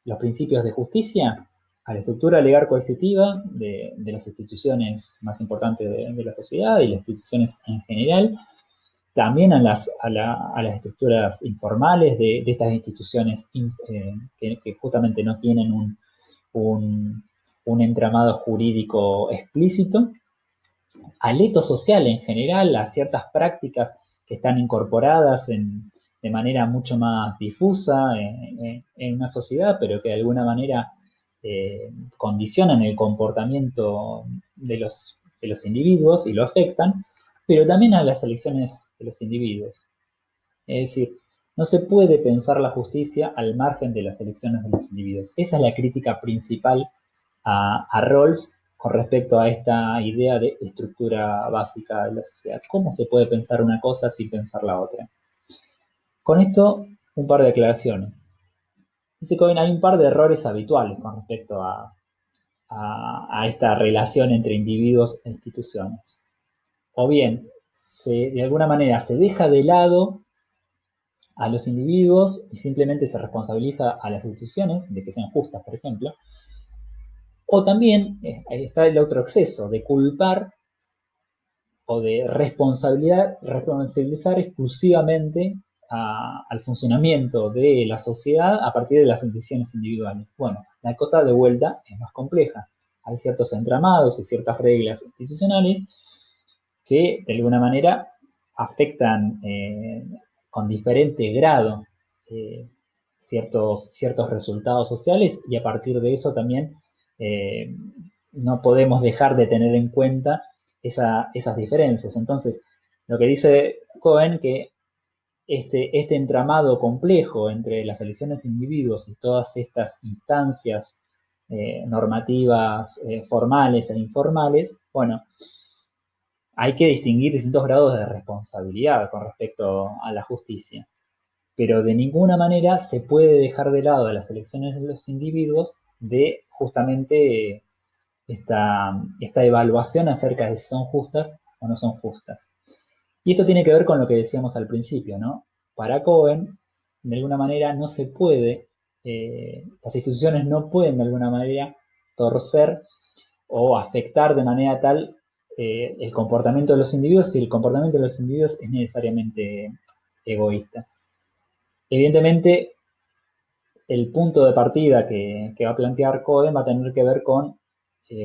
los principios de justicia? A la estructura legal coercitiva de las instituciones más importantes de la sociedad y las instituciones en general, también a las estructuras informales de estas instituciones que justamente no tienen un entramado jurídico explícito, al eto social en general, a ciertas prácticas que están incorporadas de manera mucho más difusa en una sociedad, pero que de alguna manera condicionan el comportamiento de los individuos y lo afectan, pero también a las elecciones de los individuos. Es decir, no se puede pensar la justicia al margen de las elecciones de los individuos. Esa es la crítica principal a Rawls con respecto a esta idea de estructura básica de la sociedad. ¿Cómo se puede pensar una cosa sin pensar la otra? Con esto, un par de aclaraciones. Dice Cohen, hay un par de errores habituales con respecto a esta relación entre individuos e instituciones. O bien, de alguna manera se deja de lado a los individuos y simplemente se responsabiliza a las instituciones de que sean justas, por ejemplo. O también está el otro exceso de culpar o de responsabilizar exclusivamente al funcionamiento de la sociedad a partir de las decisiones individuales. Bueno, la cosa de vuelta es más compleja. Hay ciertos entramados y ciertas reglas institucionales que de alguna manera afectan con diferente grado ciertos resultados sociales y a partir de eso también no podemos dejar de tener en cuenta esas diferencias. Entonces, lo que dice Cohen, que este entramado complejo entre las elecciones de individuos y todas estas instancias normativas formales e informales, bueno, hay que distinguir distintos grados de responsabilidad con respecto a la justicia, pero de ninguna manera se puede dejar de lado las elecciones de los individuos de justamente esta evaluación acerca de si son justas o no son justas. Y esto tiene que ver con lo que decíamos al principio, ¿no? Para Cohen, de alguna manera no se puede, las instituciones no pueden de alguna manera torcer o afectar de manera tal el comportamiento de los individuos si el comportamiento de los individuos es necesariamente egoísta. Evidentemente, el punto de partida que va a plantear Cohen va a tener que ver con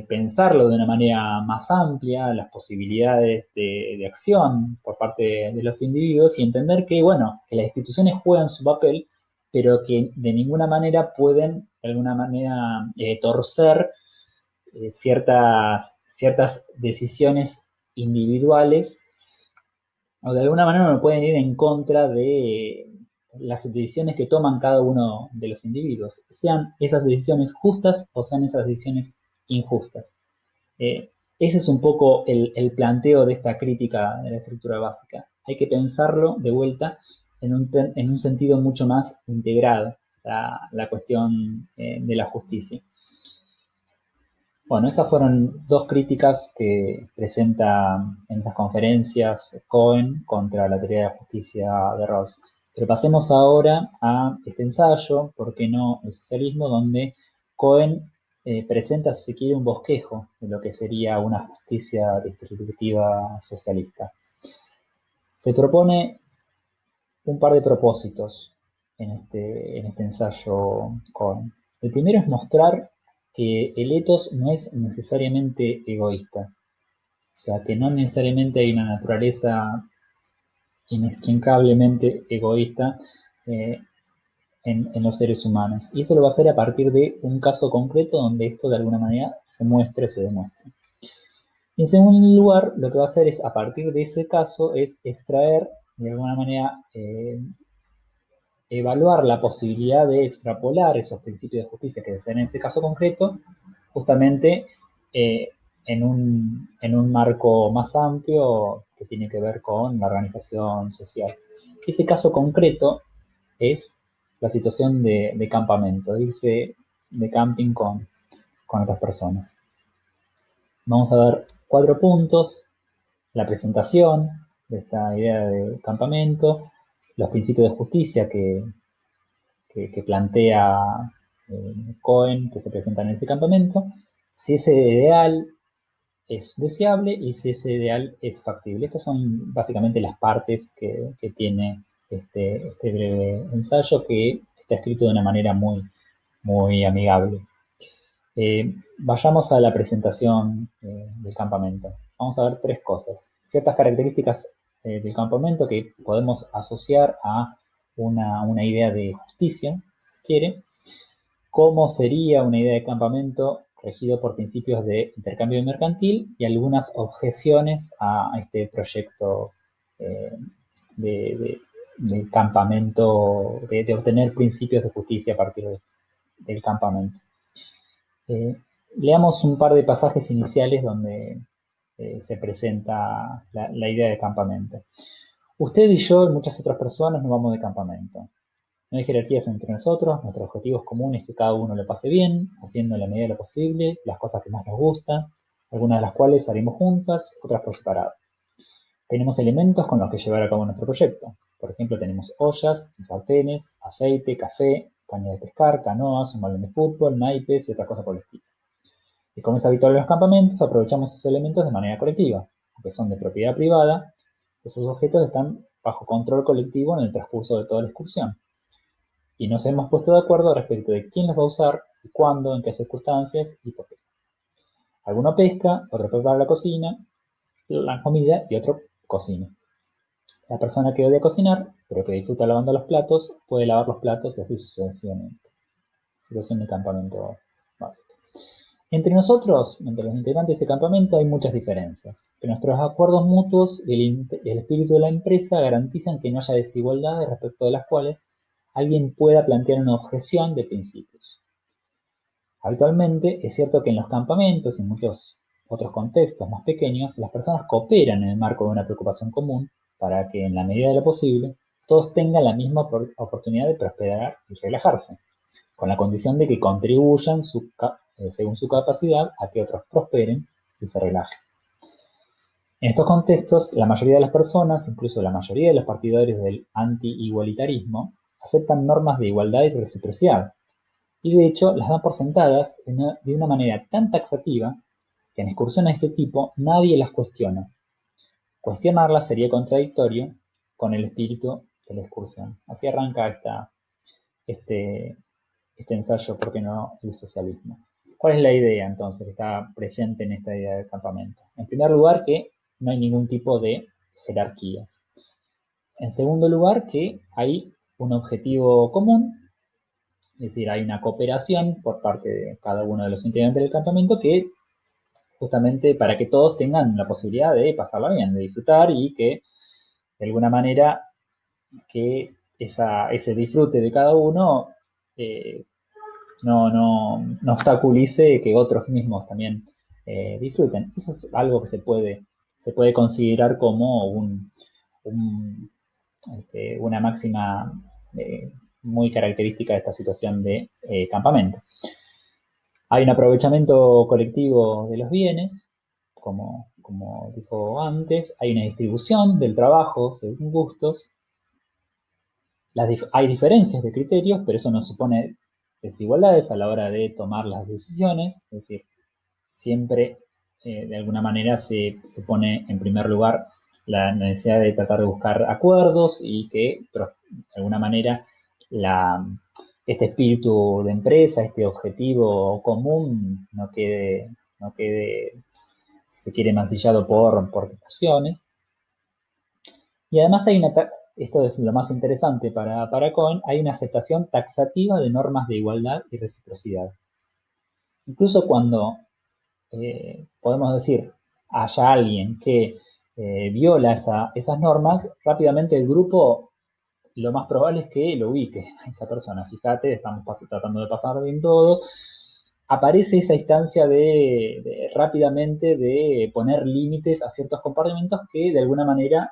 pensarlo de una manera más amplia, las posibilidades de acción por parte de los individuos y entender que, bueno, que las instituciones juegan su papel, pero que de ninguna manera pueden, de alguna manera, torcer ciertas decisiones individuales o de alguna manera no pueden ir en contra de las decisiones que toman cada uno de los individuos, sean esas decisiones justas o sean esas decisiones injustas. Ese es un poco el planteo de esta crítica de la estructura básica. Hay que pensarlo de vuelta en un sentido mucho más integrado, la cuestión de la justicia. Bueno, esas fueron dos críticas que presenta en estas conferencias Cohen contra la teoría de la justicia de Rawls. Pero pasemos ahora a este ensayo, ¿por qué no el socialismo?, donde Cohen presenta, si se quiere, un bosquejo de lo que sería una justicia distributiva socialista. Se propone un par de propósitos en este ensayo Cohen. El primero es mostrar que el ethos no es necesariamente egoísta, o sea, que no necesariamente hay una naturaleza inextricablemente egoísta en los seres humanos. Y eso lo va a hacer a partir de un caso concreto donde esto de alguna manera se demuestre. Y en segundo lugar, lo que va a hacer es, a partir de ese caso, es extraer de alguna manera evaluar la posibilidad de extrapolar esos principios de justicia que se dan en ese caso concreto, justamente en un marco más amplio que tiene que ver con la organización social. Ese caso concreto es la situación de campamento, irse de camping con otras personas. Vamos a ver 4 puntos: la presentación de esta idea de campamento, los principios de justicia que plantea Cohen, que se presenta en ese campamento, si ese ideal es deseable y si ese ideal es factible. Estas son básicamente las partes que tiene este breve ensayo, que está escrito de una manera muy, muy amigable. Vayamos a la presentación del campamento. Vamos a ver 3 cosas. Ciertas características del campamento que podemos asociar a una idea de justicia, si quiere. ¿Cómo sería una idea de campamento regido por principios de intercambio mercantil y algunas objeciones a este proyecto eh, de campamento, de obtener principios de justicia a partir del campamento. Leamos un par de pasajes iniciales donde se presenta la idea de campamento. Usted y yo y muchas otras personas nos vamos de campamento. No hay jerarquías entre nosotros, nuestro objetivo es común es que cada uno lo pase bien, haciendo en la medida de lo posible las cosas que más nos gustan, algunas de las cuales haremos juntas, otras por separado. Tenemos elementos con los que llevar a cabo nuestro proyecto. Por ejemplo, tenemos ollas, sartenes, aceite, café, caña de pescar, canoas, un balón de fútbol, naipes y otras cosas por el estilo. Y como es habitual en los campamentos, aprovechamos esos elementos de manera colectiva, aunque son de propiedad privada, esos objetos están bajo control colectivo en el transcurso de toda la excursión. Y nos hemos puesto de acuerdo respecto de quién los va a usar, y cuándo, en qué circunstancias y por qué. Alguno pesca, otro prepara la cocina, la comida y otro cocina. La persona que odia cocinar, pero que disfruta lavando los platos, puede lavar los platos y así sucesivamente. Situación de campamento básica. Entre nosotros, entre los integrantes de ese campamento, hay muchas diferencias, pero nuestros acuerdos mutuos y el espíritu de la empresa garantizan que no haya desigualdades respecto de las cuales alguien pueda plantear una objeción de principios. Habitualmente, es cierto que en los campamentos y en muchos otros contextos más pequeños, las personas cooperan en el marco de una preocupación común para que, en la medida de lo posible, todos tengan la misma oportunidad de prosperar y relajarse, con la condición de que contribuyan según su capacidad a que otros prosperen y se relajen. En estos contextos, la mayoría de las personas, incluso la mayoría de los partidarios del anti-igualitarismo, aceptan normas de igualdad y reciprocidad, y de hecho las dan por sentadas de una manera tan taxativa que en excursiones de este tipo nadie las cuestiona. Cuestionarlas sería contradictorio con el espíritu de la excursión. Así arranca este ensayo, ¿por qué no?, el socialismo. ¿Cuál es la idea entonces que está presente en esta idea del campamento? En primer lugar, que no hay ningún tipo de jerarquías. En segundo lugar, que hay un objetivo común, es decir, hay una cooperación por parte de cada uno de los integrantes del campamento que justamente para que todos tengan la posibilidad de pasarla bien, de disfrutar y que de alguna manera que ese disfrute de cada uno no obstaculice que otros mismos también disfruten. Eso es algo que se puede considerar como una máxima muy característica de esta situación de campamento. Hay un aprovechamiento colectivo de los bienes, como dijo antes, hay una distribución del trabajo según gustos, hay diferencias de criterios, pero eso no supone desigualdades a la hora de tomar las decisiones, es decir, siempre de alguna manera se pone en primer lugar la necesidad de tratar de buscar acuerdos y que de alguna manera este espíritu de empresa, este objetivo común no quede si se quiere, mancillado por discusiones. Y además esto es lo más interesante para Cohen, hay una aceptación taxativa de normas de igualdad y reciprocidad. Incluso cuando podemos decir haya alguien que viola esas normas, rápidamente el grupo lo más probable es que lo ubique a esa persona. Fíjate, estamos tratando de pasar bien todos. Aparece esa instancia rápidamente de poner límites a ciertos comportamientos que de alguna manera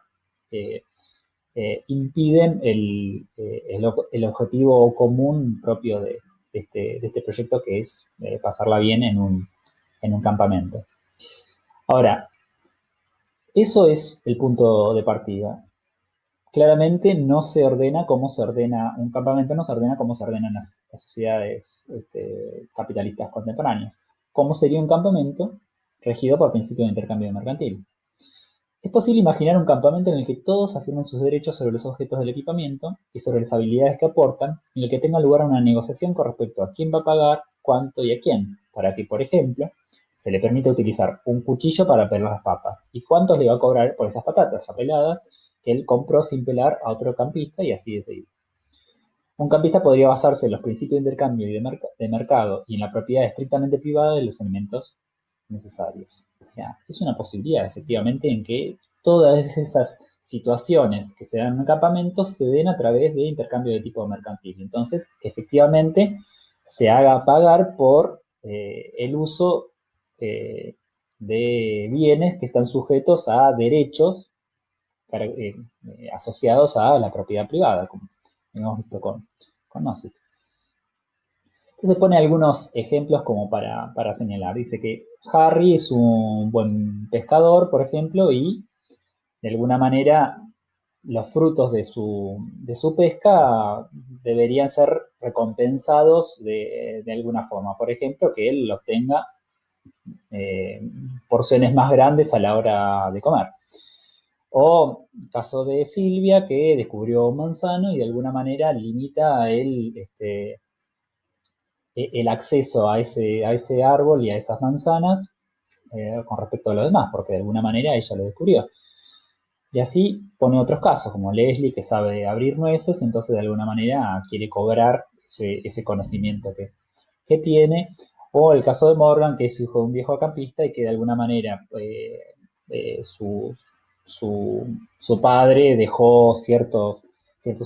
impiden el objetivo común propio de este proyecto, que es pasarla bien en un campamento. Ahora, eso es el punto de partida. Claramente no se ordena como se ordena un campamento, no se ordena como se ordenan las sociedades capitalistas contemporáneas. ¿Cómo sería un campamento regido por principios de intercambio mercantil? Es posible imaginar un campamento en el que todos afirmen sus derechos sobre los objetos del equipamiento y sobre las habilidades que aportan, en el que tenga lugar una negociación con respecto a quién va a pagar, cuánto y a quién, para que, por ejemplo, se le permita utilizar un cuchillo para pelar las papas y cuánto le va a cobrar por esas patatas ya peladas que él compró sin pelar a otro campista y así de seguir. Un campista podría basarse en los principios de intercambio y de mercado y en la propiedad estrictamente privada de los elementos necesarios. O sea, es una posibilidad efectivamente en que todas esas situaciones que se dan en un campamento se den a través de intercambio de tipo mercantil. Entonces, efectivamente, se haga pagar por el uso de bienes que están sujetos a derechos asociados a la propiedad privada, como hemos visto con Nozick. Entonces pone algunos ejemplos como para señalar. Dice que Harry es un buen pescador, por ejemplo, y de alguna manera los frutos de su pesca deberían ser recompensados de alguna forma. Por ejemplo, que él obtenga porciones más grandes a la hora de comer. O el caso de Silvia, que descubrió un manzano y de alguna manera limita el acceso a ese árbol y a esas manzanas con respecto a los demás, porque de alguna manera ella lo descubrió. Y así pone otros casos, como Leslie, que sabe abrir nueces, entonces de alguna manera quiere cobrar ese conocimiento que tiene. O el caso de Morgan, que es hijo de un viejo acampista y que de alguna manera su, su, su, padre dejó ciertos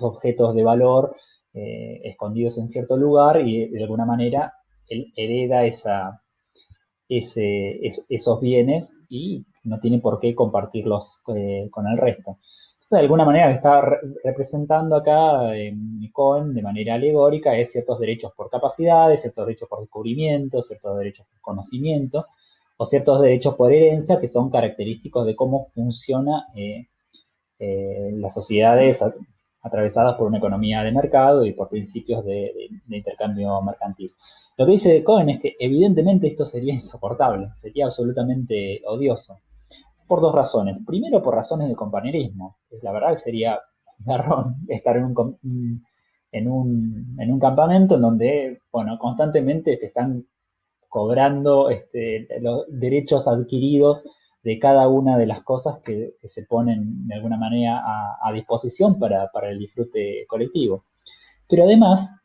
objetos de valor escondidos en cierto lugar y de alguna manera él hereda esos bienes y no tiene por qué compartirlos con el resto. Entonces, de alguna manera está representando acá Cohen de manera alegórica es ciertos derechos por capacidades, ciertos derechos por descubrimiento, ciertos derechos por conocimiento o ciertos derechos por herencia que son característicos de cómo funciona las sociedades atravesadas por una economía de mercado y por principios de intercambio mercantil. Lo que dice Cohen es que evidentemente esto sería insoportable, sería absolutamente odioso, por dos razones. Primero, por razones de compañerismo. La verdad que sería un garrón estar en un campamento en donde, bueno, constantemente te están cobrando los derechos adquiridos de cada una de las cosas que se ponen de alguna manera a disposición para el disfrute colectivo. Pero además,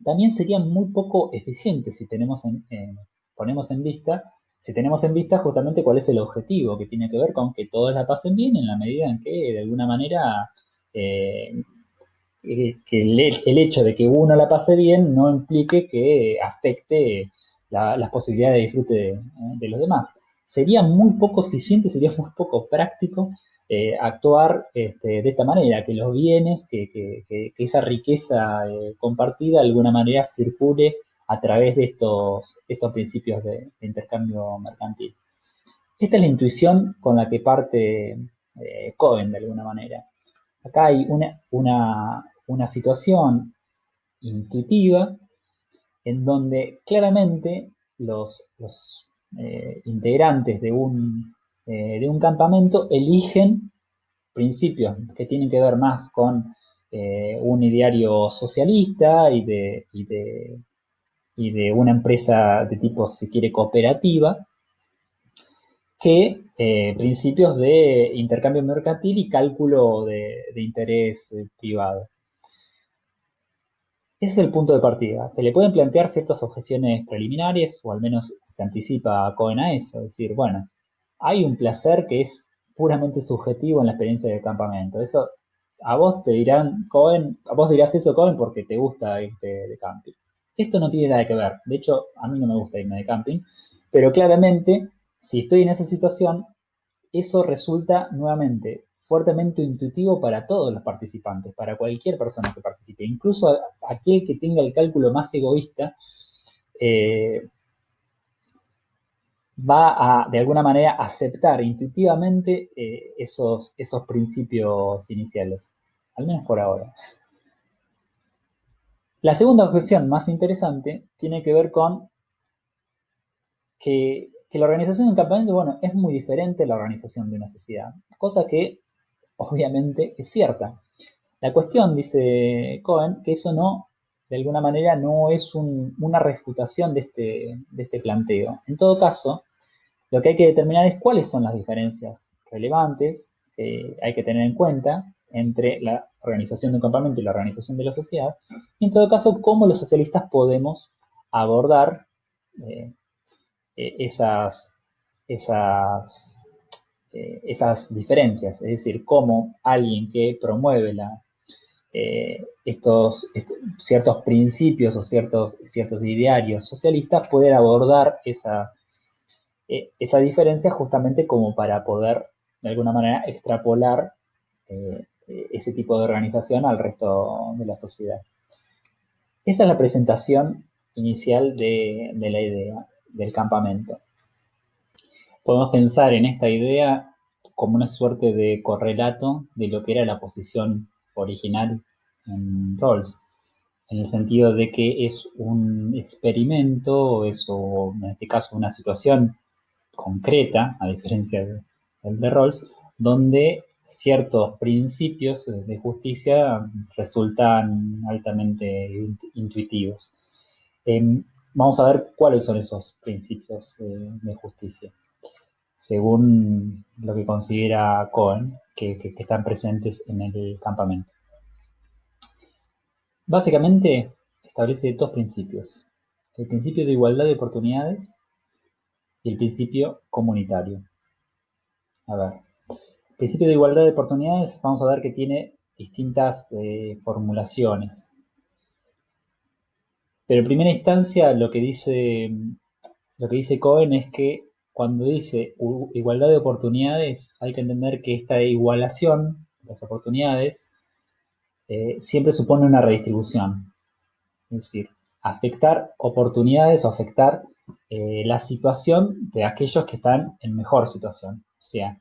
también sería muy poco eficiente si ponemos en vista, si tenemos en vista justamente cuál es el objetivo, que tiene que ver con que todos la pasen bien en la medida en que de alguna manera que el hecho de que uno la pase bien no implique que afecte las posibilidades de disfrute de los demás. Sería muy poco eficiente, sería muy poco práctico actuar de esta manera, que los bienes, que esa riqueza compartida de alguna manera circule a través de estos principios de intercambio mercantil. Esta es la intuición con la que parte Cohen de alguna manera. Acá hay una situación intuitiva en donde claramente los integrantes de un campamento eligen principios que tienen que ver más con un ideario socialista y de una empresa de tipo, si quiere, cooperativa, que principios de intercambio mercantil y cálculo de interés privado. Ese es el punto de partida. Se le pueden plantear ciertas objeciones preliminares, o al menos se anticipa a Cohen a eso. Es decir, bueno, hay un placer que es puramente subjetivo en la experiencia del campamento. Eso, a vos te dirán, Cohen, a vos dirás eso, Cohen, porque te gusta irte de camping. Esto no tiene nada que ver. De hecho, a mí no me gusta irme de camping. Pero claramente, si estoy en esa situación, eso resulta nuevamente fuertemente intuitivo para todos los participantes, para cualquier persona que participe, incluso aquel que tenga el cálculo más egoísta, eh, va a de alguna manera aceptar intuitivamente esos principios iniciales, al menos por ahora. La segunda objeción más interesante tiene que ver con que la organización de un campamento, bueno, es muy diferente a la organización de una sociedad, cosa que obviamente es cierta. La cuestión, dice Cohen, que eso no, de alguna manera, no es una refutación de este planteo. En todo caso, lo que hay que determinar es cuáles son las diferencias relevantes que hay que tener en cuenta entre la organización de un campamento y la organización de la sociedad, y en todo caso, cómo los socialistas podemos abordar eh, esas, esas, esas diferencias, es decir, cómo alguien que promueve ciertos principios o ciertos idearios socialistas pueden abordar esa diferencia justamente como para poder, de alguna manera, extrapolar ese tipo de organización al resto de la sociedad. Esa es la presentación inicial de la idea del campamento. Podemos pensar en esta idea como una suerte de correlato de lo que era la posición original en Rawls, en el sentido de que es un experimento, o en este caso una situación concreta, a diferencia del de Rawls, donde ciertos principios de justicia resultan altamente intuitivos. Vamos a ver cuáles son esos principios de justicia, según lo que considera Cohen, que están presentes en el campamento. Básicamente establece dos principios: el principio de igualdad de oportunidades y el principio comunitario. A ver, el principio de igualdad de oportunidades, vamos a ver que tiene distintas formulaciones. Pero en primera instancia lo que dice Cohen es que cuando dice igualdad de oportunidades, hay que entender que esta igualación de las oportunidades siempre supone una redistribución. Es decir, afectar oportunidades o afectar la situación de aquellos que están en mejor situación. O sea,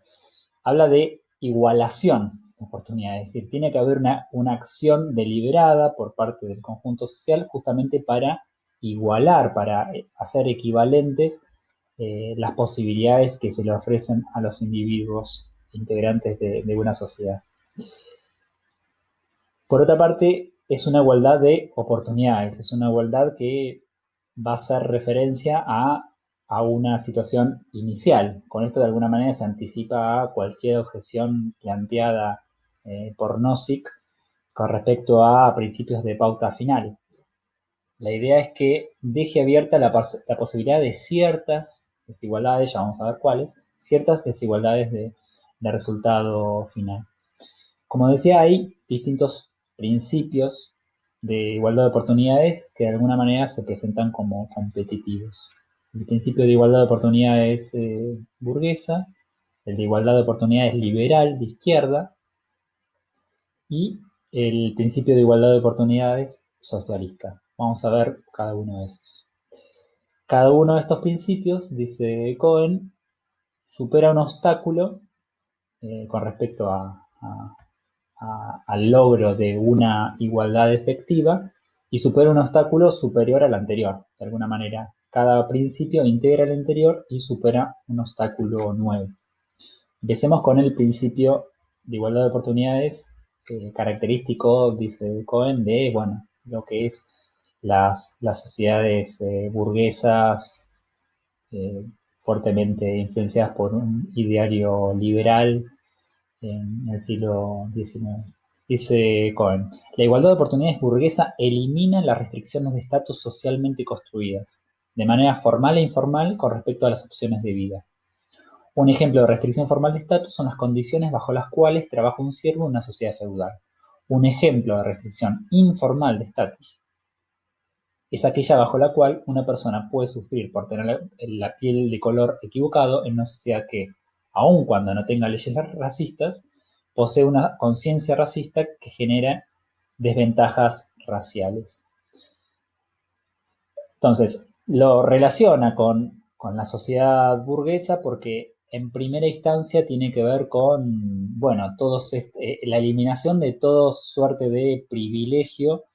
habla de igualación de oportunidades, es decir, tiene que haber una acción deliberada por parte del conjunto social justamente para igualar, para hacer equivalentes las posibilidades que se le ofrecen a los individuos integrantes de una sociedad. Por otra parte, es una igualdad de oportunidades, es una igualdad que va a hacer referencia a una situación inicial. Con esto de alguna manera se anticipa a cualquier objeción planteada por Nozick con respecto a principios de pauta final. La idea es que deje abierta la posibilidad de ciertas desigualdades, ya vamos a ver cuáles, ciertas desigualdades de resultado final. Como decía, hay distintos principios de igualdad de oportunidades que de alguna manera se presentan como competitivos. El principio de igualdad de oportunidades burguesa, el de igualdad de oportunidades liberal de izquierda y el principio de igualdad de oportunidades socialista. Vamos a ver cada uno de esos. Cada uno de estos principios, dice Cohen, supera un obstáculo con respecto al logro de una igualdad efectiva y supera un obstáculo superior al anterior. De alguna manera, cada principio integra el anterior y supera un obstáculo nuevo. Empecemos con el principio de igualdad de oportunidades, característico, dice Cohen, de lo que es las sociedades burguesas fuertemente influenciadas por un ideario liberal en el siglo XIX. Dice Cohen, la igualdad de oportunidades burguesa elimina las restricciones de estatus socialmente construidas, de manera formal e informal con respecto a las opciones de vida. Un ejemplo de restricción formal de estatus son las condiciones bajo las cuales trabaja un siervo en una sociedad feudal. Un ejemplo de restricción informal de estatus es aquella bajo la cual una persona puede sufrir por tener la piel de color equivocado en una sociedad que, aun cuando no tenga leyes racistas, posee una conciencia racista que genera desventajas raciales. Entonces, lo relaciona con la sociedad burguesa porque en primera instancia tiene que ver con, la eliminación de toda suerte de privilegio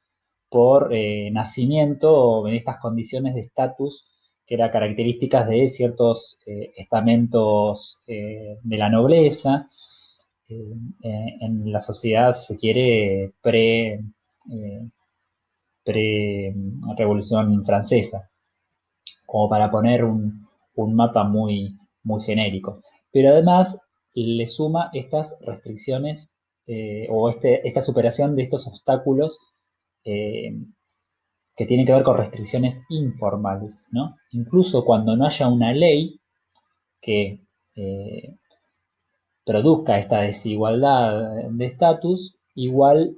por nacimiento o en estas condiciones de estatus que eran características de ciertos estamentos de la nobleza. En la sociedad, se quiere, pre-revolución francesa, como para poner un mapa muy, muy genérico. Pero además le suma estas restricciones o esta superación de estos obstáculos eh, que tienen que ver con restricciones informales, ¿no? Incluso cuando no haya una ley que produzca esta desigualdad de estatus, igual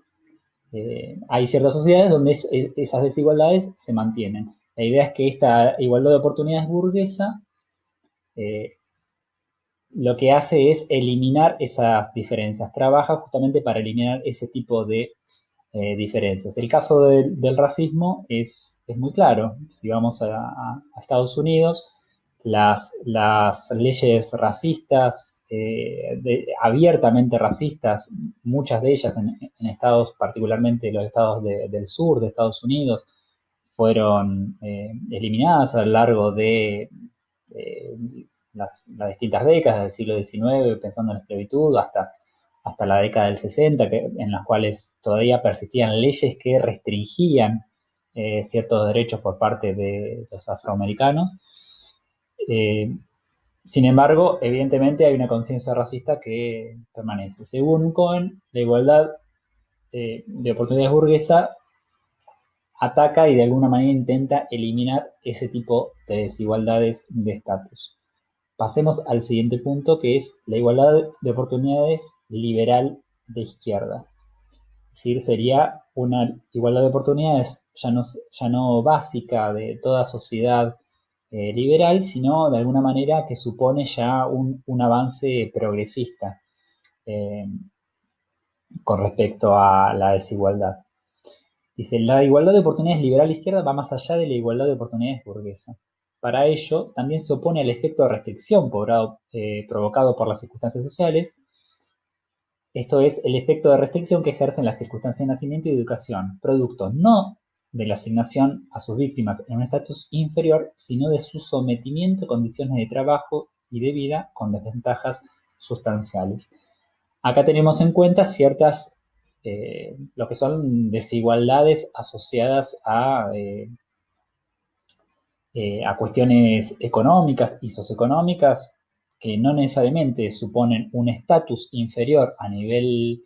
hay ciertas sociedades donde esas desigualdades se mantienen. La idea es que esta igualdad de oportunidades burguesa eh, lo que hace es eliminar esas diferencias, trabaja justamente para eliminar ese tipo de diferencias. El caso del racismo es muy claro. Si vamos a Estados Unidos, las leyes racistas, abiertamente racistas, muchas de ellas en estados, particularmente los estados del sur de Estados Unidos, fueron eliminadas a lo largo de eh, las distintas décadas del siglo XIX, pensando en la esclavitud, hasta la década del 60, en las cuales todavía persistían leyes que restringían ciertos derechos por parte de los afroamericanos. Eh, Sin embargo, evidentemente hay una conciencia racista que permanece. Según Cohen, la igualdad de oportunidades burguesa ataca y de alguna manera intenta eliminar ese tipo de desigualdades de estatus. Pasemos al siguiente punto, que es la igualdad de oportunidades liberal de izquierda. Es decir, sería una igualdad de oportunidades ya no básica de toda sociedad liberal, sino de alguna manera que supone ya un avance progresista eh, con respecto a la desigualdad. Dice, la igualdad de oportunidades liberal izquierda va más allá de la igualdad de oportunidades burguesa. Para ello, también se opone al efecto de restricción provocado por las circunstancias sociales. Esto es el efecto de restricción que ejercen las circunstancias de nacimiento y educación, producto no de la asignación a sus víctimas en un estatus inferior, sino de su sometimiento a condiciones de trabajo y de vida con desventajas sustanciales. Acá tenemos en cuenta ciertas, lo que son desigualdades asociadas a cuestiones económicas y socioeconómicas que no necesariamente suponen un estatus inferior a nivel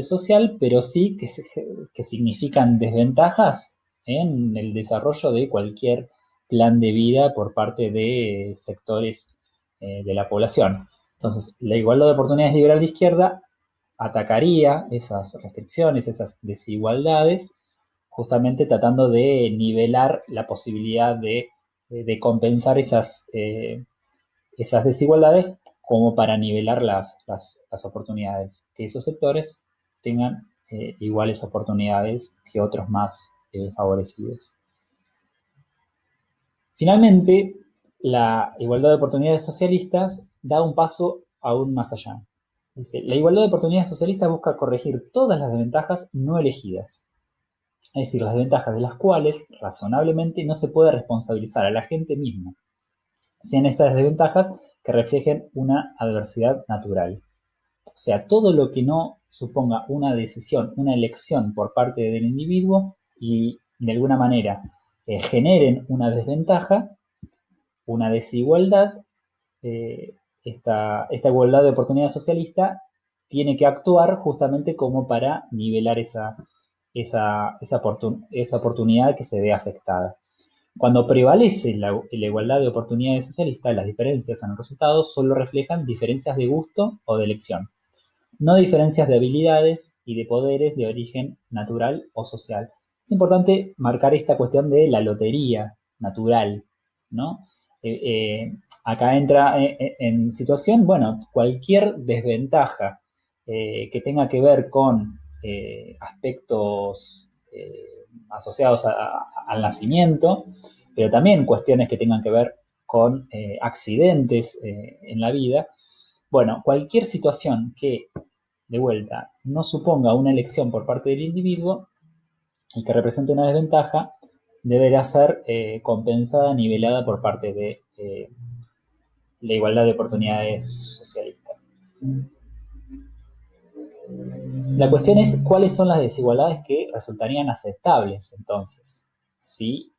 social, pero sí que significan desventajas en el desarrollo de cualquier plan de vida por parte de sectores de la población. Entonces, la igualdad de oportunidades liberal de izquierda atacaría esas restricciones, esas desigualdades, justamente tratando de nivelar la posibilidad de compensar esas desigualdades como para nivelar las oportunidades, que esos sectores tengan iguales oportunidades que otros más favorecidos. Finalmente, la igualdad de oportunidades socialistas da un paso aún más allá. Dice, la igualdad de oportunidades socialistas busca corregir todas las desventajas no elegidas, es decir, las desventajas de las cuales razonablemente no se puede responsabilizar a la gente misma, sean estas desventajas que reflejen una adversidad natural. O sea, todo lo que no suponga una decisión, una elección por parte del individuo y de alguna manera generen una desventaja, una desigualdad, esta igualdad de oportunidad socialista tiene que actuar justamente como para nivelar esa oportunidad que se ve afectada. Cuando prevalece la igualdad de oportunidades socialistas, las diferencias en el resultado solo reflejan diferencias de gusto o de elección, no diferencias de habilidades y de poderes de origen natural o social. Es importante marcar esta cuestión de la lotería natural, ¿no? Eh, eh, Acá entra en situación, bueno, cualquier desventaja que tenga que ver con aspectos asociados al nacimiento, pero también cuestiones que tengan que ver con accidentes en la vida. Bueno, cualquier situación que de vuelta no suponga una elección por parte del individuo y que represente una desventaja, deberá ser compensada, nivelada por parte de la igualdad de oportunidades socialistas. La cuestión es cuáles son las desigualdades que resultarían aceptables entonces. Si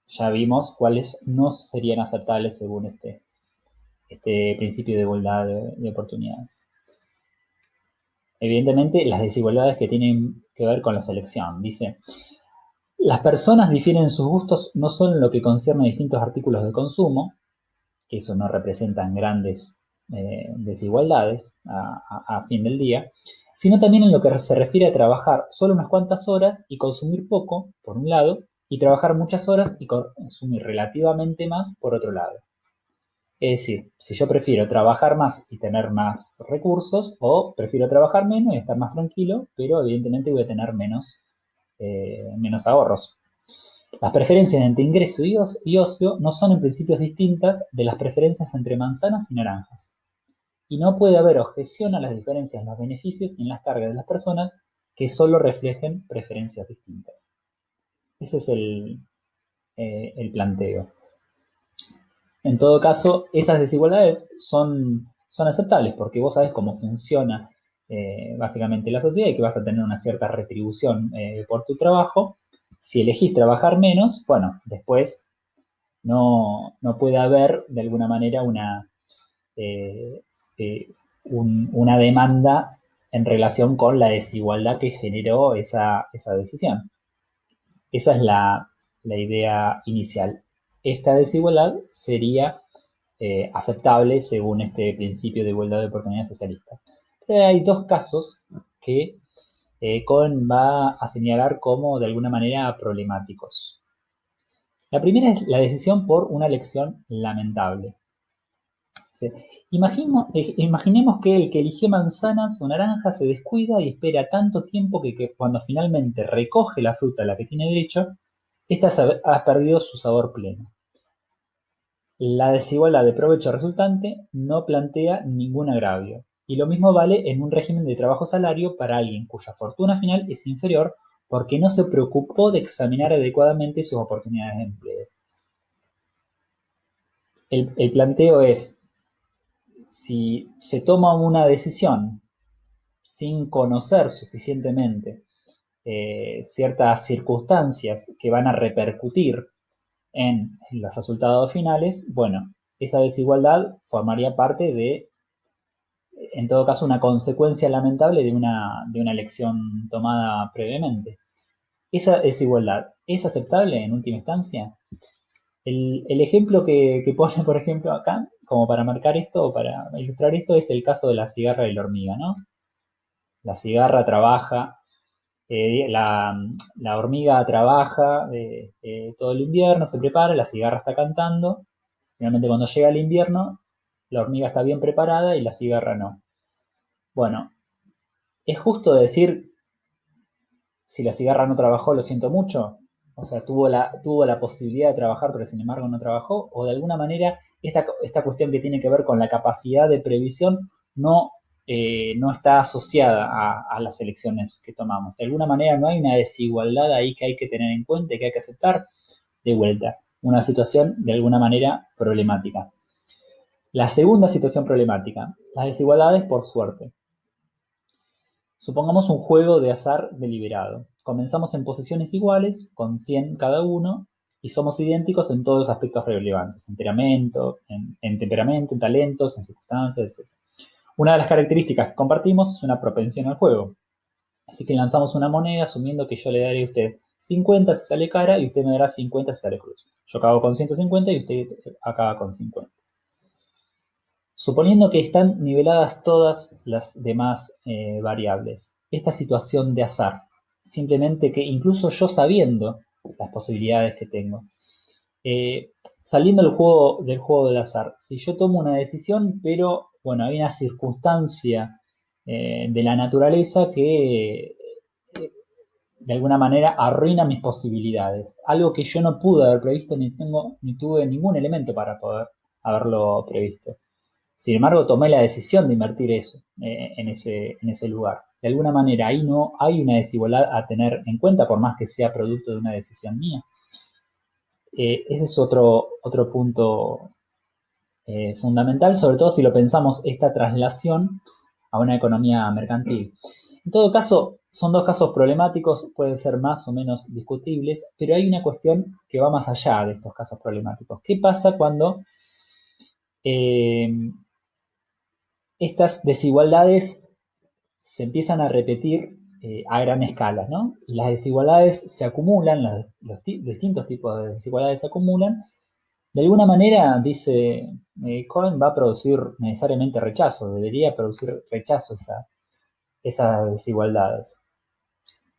ya vimos cuáles no serían aceptables según este principio de igualdad de oportunidades. evidentemente las desigualdades que tienen que ver con la selección. Dice, las personas difieren en sus gustos no solo en lo que concierne a distintos artículos de consumo, que eso no representan grandes desigualdades a fin del día, sino también en lo que se refiere a trabajar solo unas cuantas horas y consumir poco, por un lado, y trabajar muchas horas y consumir relativamente más, por otro lado. Es decir, si yo prefiero trabajar más y tener más recursos, o prefiero trabajar menos y estar más tranquilo, pero evidentemente voy a tener menos ahorros. Las preferencias entre ingreso y ocio no son en principio distintas de las preferencias entre manzanas y naranjas. Y no puede haber objeción a las diferencias en los beneficios y en las cargas de las personas que solo reflejen preferencias distintas. Ese es el planteo. En todo caso, esas desigualdades son aceptables porque vos sabés cómo funciona básicamente la sociedad y que vas a tener una cierta retribución por tu trabajo. Si elegís trabajar menos, bueno, después no puede haber de alguna manera eh, eh, una demanda en relación con la desigualdad que generó esa decisión. Esa es la idea inicial. Esta desigualdad sería aceptable según este principio de igualdad de oportunidades socialista. Pero hay dos casos que Cohen va a señalar como de alguna manera problemáticos. La primera es la decisión por una elección lamentable. ¿Sí? Imaginemos que el que eligió manzanas o naranjas se descuida y espera tanto tiempo que cuando finalmente recoge la fruta a la que tiene derecho, ésta ha perdido su sabor pleno. La desigualdad de provecho resultante no plantea ningún agravio, y lo mismo vale en un régimen de trabajo-salario para alguien cuya fortuna final es inferior porque no se preocupó de examinar adecuadamente sus oportunidades de empleo. El planteo es, si se toma una decisión sin conocer suficientemente ciertas circunstancias que van a repercutir en los resultados finales, bueno, esa desigualdad formaría parte de, en todo caso, una consecuencia lamentable de una elección tomada previamente. ¿Esa desigualdad es aceptable en última instancia? El ejemplo que pone, por ejemplo, acá, como para marcar esto o para ilustrar esto, es el caso de la cigarra y la hormiga, ¿no? La cigarra trabaja, la hormiga trabaja todo el invierno, se prepara, la cigarra está cantando. Finalmente, cuando llega el invierno, la hormiga está bien preparada y la cigarra no. Bueno, es justo decir, si la cigarra no trabajó, lo siento mucho. O sea, tuvo la posibilidad de trabajar, pero sin embargo no trabajó. O de alguna manera, esta cuestión que tiene que ver con la capacidad de previsión no está asociada a las elecciones que tomamos. De alguna manera no hay una desigualdad ahí que hay que tener en cuenta y que hay que aceptar de vuelta. Una situación de alguna manera problemática. La segunda situación problemática, las desigualdades por suerte. Supongamos un juego de azar deliberado. Comenzamos en posiciones iguales, con 100 cada uno, y somos idénticos en todos los aspectos relevantes, en temperamento, en talentos, en circunstancias, etc. Una de las características que compartimos es una propensión al juego. Así que lanzamos una moneda asumiendo que yo le daré a usted 50 si sale cara y usted me dará 50 si sale cruz. Yo acabo con 150 y usted acaba con 50. Suponiendo que están niveladas todas las demás variables, esta situación de azar, simplemente que incluso yo sabiendo las posibilidades que tengo, saliendo del juego del azar, si yo tomo una decisión, pero bueno, hay una circunstancia de la naturaleza que de alguna manera arruina mis posibilidades, algo que yo no pude haber previsto ni tuve ningún elemento para poder haberlo previsto. Sin embargo, tomé la decisión de invertir eso en ese lugar. De alguna manera, ahí no hay una desigualdad a tener en cuenta, por más que sea producto de una decisión mía. Ese es otro punto fundamental, sobre todo si lo pensamos esta traslación a una economía mercantil. En todo caso, son dos casos problemáticos, pueden ser más o menos discutibles, pero hay una cuestión que va más allá de estos casos problemáticos. ¿Qué pasa cuando estas desigualdades se empiezan a repetir a gran escala, ¿no? Las desigualdades se acumulan, distintos tipos de desigualdades se acumulan. De alguna manera, dice Cohen, va a producir necesariamente rechazo, debería producir rechazo esas desigualdades.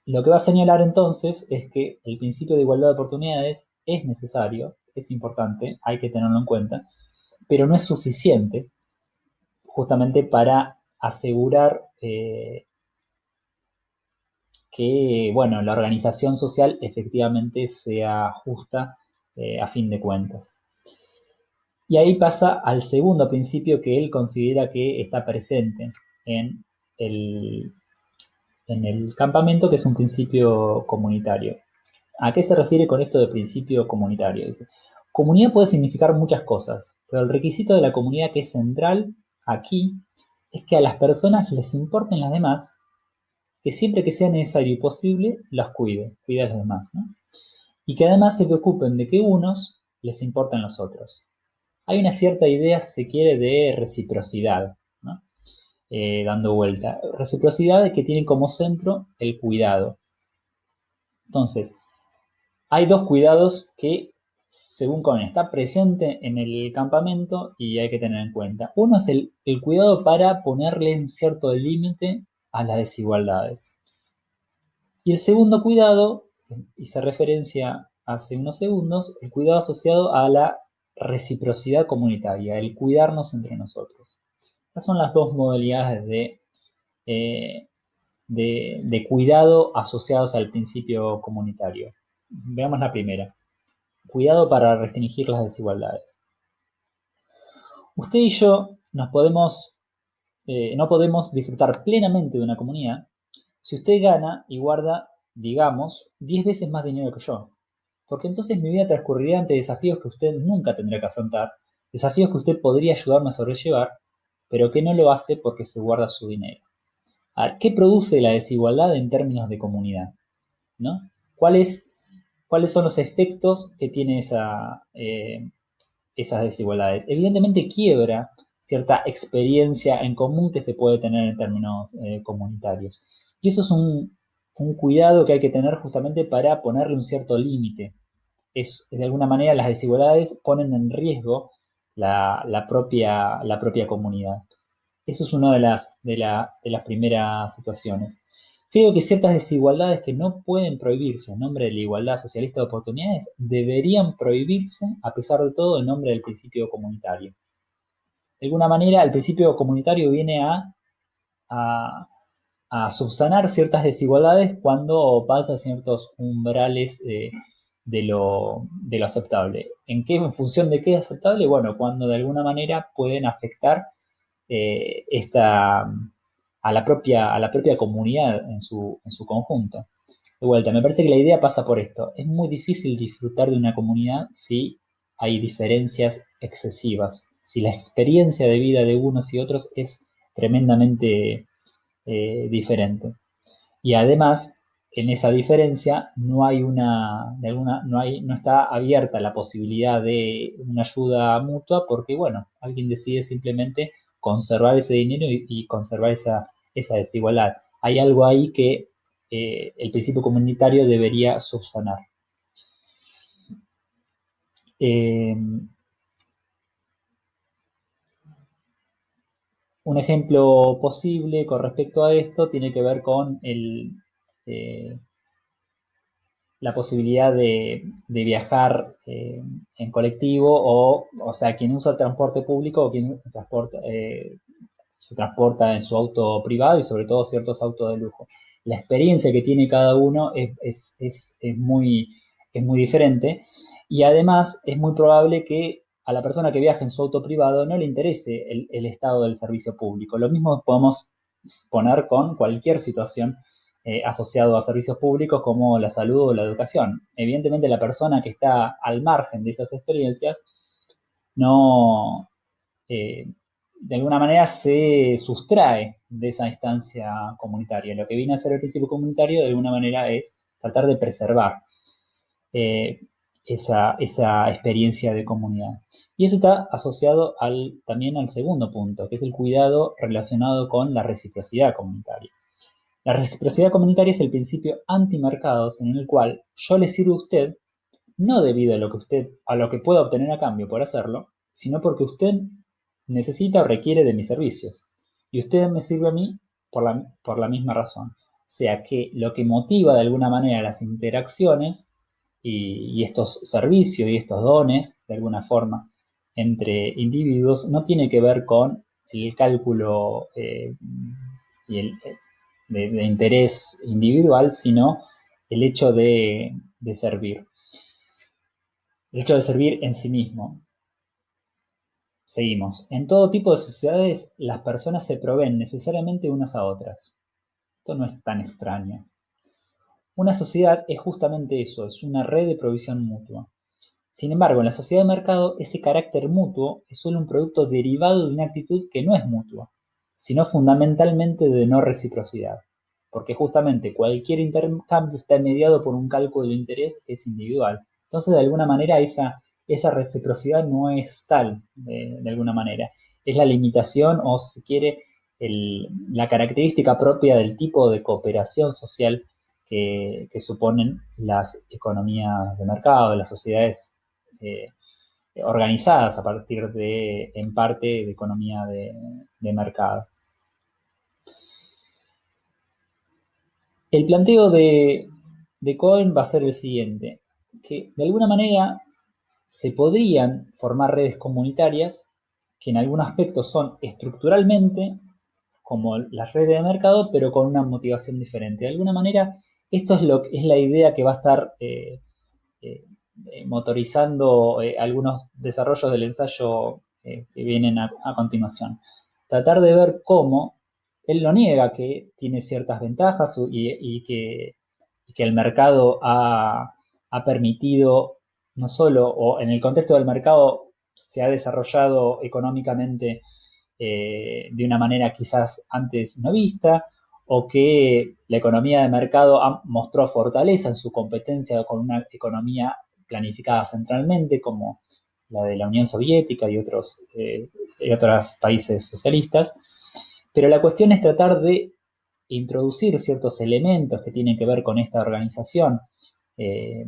Lo que va a señalar entonces es que el principio de igualdad de oportunidades es necesario, es importante, hay que tenerlo en cuenta, pero no es suficiente justamente para asegurar que, bueno, la organización social efectivamente sea justa a fin de cuentas. Y ahí pasa al segundo principio que él considera que está presente en el, en el campamento, que es un principio comunitario. ¿A qué se refiere con esto de principio comunitario? Dice, comunidad puede significar muchas cosas, pero el requisito de la comunidad que es central aquí es que a las personas les importen las demás, que siempre que sea necesario y posible, los cuide a los demás, ¿no? Y que además se preocupen de que unos les importen los otros. Hay una cierta idea, si se quiere, de reciprocidad, ¿no? Dando vuelta. Reciprocidad que tiene como centro el cuidado. Entonces, hay dos cuidados que, según Cohen, está presente en el campamento y hay que tener en cuenta. Uno es el cuidado para ponerle un cierto límite a las desigualdades. Y el segundo cuidado, hice referencia hace unos segundos, el cuidado asociado a la reciprocidad comunitaria, el cuidarnos entre nosotros. Estas son las dos modalidades eh, de cuidado asociados al principio comunitario. Veamos la primera. Cuidado para restringir las desigualdades. Usted y yo no podemos disfrutar plenamente de una comunidad si usted gana y guarda, digamos, 10 veces más dinero que yo. Porque entonces mi vida transcurrirá ante desafíos que usted nunca tendrá que afrontar, desafíos que usted podría ayudarme a sobrellevar, pero que no lo hace porque se guarda su dinero. A ver, ¿qué produce la desigualdad en términos de comunidad? ¿No? ¿Cuáles son los efectos que tiene esas desigualdades? Evidentemente quiebra cierta experiencia en común que se puede tener en términos comunitarios. Y eso es un cuidado que hay que tener justamente para ponerle un cierto límite. De alguna manera las desigualdades ponen en riesgo la propia comunidad. Eso es una de las primeras situaciones. Creo que ciertas desigualdades que no pueden prohibirse en nombre de la igualdad socialista de oportunidades deberían prohibirse, a pesar de todo, en nombre del principio comunitario. De alguna manera, el principio comunitario viene a, a subsanar ciertas desigualdades cuando pasa ciertos umbrales de lo aceptable. ¿En función de qué es aceptable? Bueno, cuando de alguna manera pueden afectar a la propia comunidad en su conjunto. De vuelta, me parece que la idea pasa por esto. Es muy difícil disfrutar de una comunidad si hay diferencias excesivas, si la experiencia de vida de unos y otros es tremendamente diferente. Y además, en esa diferencia no hay no está abierta la posibilidad de una ayuda mutua porque, bueno, alguien decide simplemente conservar ese dinero y conservar esa desigualdad. Hay algo ahí que el principio comunitario debería subsanar. Eh, un ejemplo posible con respecto a esto tiene que ver con eh, la posibilidad de viajar en colectivo o sea, quien usa el transporte público o quien se transporta en su auto privado y sobre todo ciertos autos de lujo. La experiencia que tiene cada uno es muy diferente y además es muy probable que a la persona que viaja en su auto privado no le interese el estado del servicio público. Lo mismo podemos poner con cualquier situación asociado a servicios públicos como la salud o la educación. Evidentemente la persona que está al margen de esas experiencias no, de alguna manera se sustrae de esa instancia comunitaria. Lo que viene a ser el principio comunitario de alguna manera es tratar de preservar eh, esa experiencia de comunidad. Y eso está asociado también al segundo punto, que es el cuidado relacionado con la reciprocidad comunitaria. La reciprocidad comunitaria es el principio antimercados en el cual yo le sirvo a usted no debido a lo que pueda obtener a cambio por hacerlo, sino porque usted necesita o requiere de mis servicios. Y usted me sirve a mí por la misma razón. O sea que lo que motiva de alguna manera las interacciones y estos servicios y estos dones, de alguna forma, entre individuos, no tiene que ver con el cálculo y de interés individual, sino el hecho de servir. El hecho de servir en sí mismo. Seguimos. En todo tipo de sociedades, las personas se proveen necesariamente unas a otras. Esto no es tan extraño. Una sociedad es justamente eso, es una red de provisión mutua. Sin embargo, en la sociedad de mercado, ese carácter mutuo es solo un producto derivado de una actitud que no es mutua, sino fundamentalmente de no reciprocidad. Porque justamente cualquier intercambio está mediado por un cálculo de interés que es individual. Entonces, de alguna manera, esa reciprocidad no es tal, de alguna manera. Es la limitación o, si quiere, la característica propia del tipo de cooperación social que suponen las economías de mercado, las sociedades eh, organizadas a partir de, en parte, de economía de mercado. El planteo de Cohen va a ser el siguiente, que de alguna manera se podrían formar redes comunitarias que en algunos aspectos son estructuralmente como las redes de mercado, pero con una motivación diferente. De alguna manera, esto es la idea que va a estar eh, motorizando algunos desarrollos del ensayo que vienen a continuación. Tratar de ver cómo él no niega que tiene ciertas ventajas y que el mercado ha permitido no solo, o en el contexto del mercado se ha desarrollado económicamente de una manera quizás antes no vista, o que la economía de mercado mostró fortaleza en su competencia con una economía planificada centralmente, como la de la Unión Soviética y otros países socialistas. Pero la cuestión es tratar de introducir ciertos elementos que tienen que ver con esta organización eh,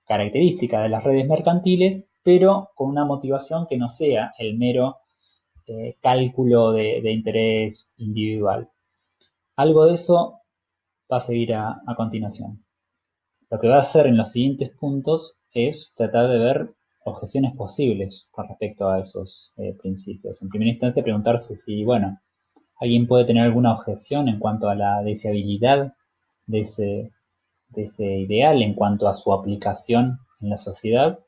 característica de las redes mercantiles, pero con una motivación que no sea el mero cálculo de interés individual. Algo de eso va a seguir a continuación. Lo que va a hacer en los siguientes puntos es tratar de ver objeciones posibles con respecto a esos principios. En primera instancia, preguntarse si, bueno, alguien puede tener alguna objeción en cuanto a la deseabilidad de de ese ideal, en cuanto a su aplicación en la sociedad.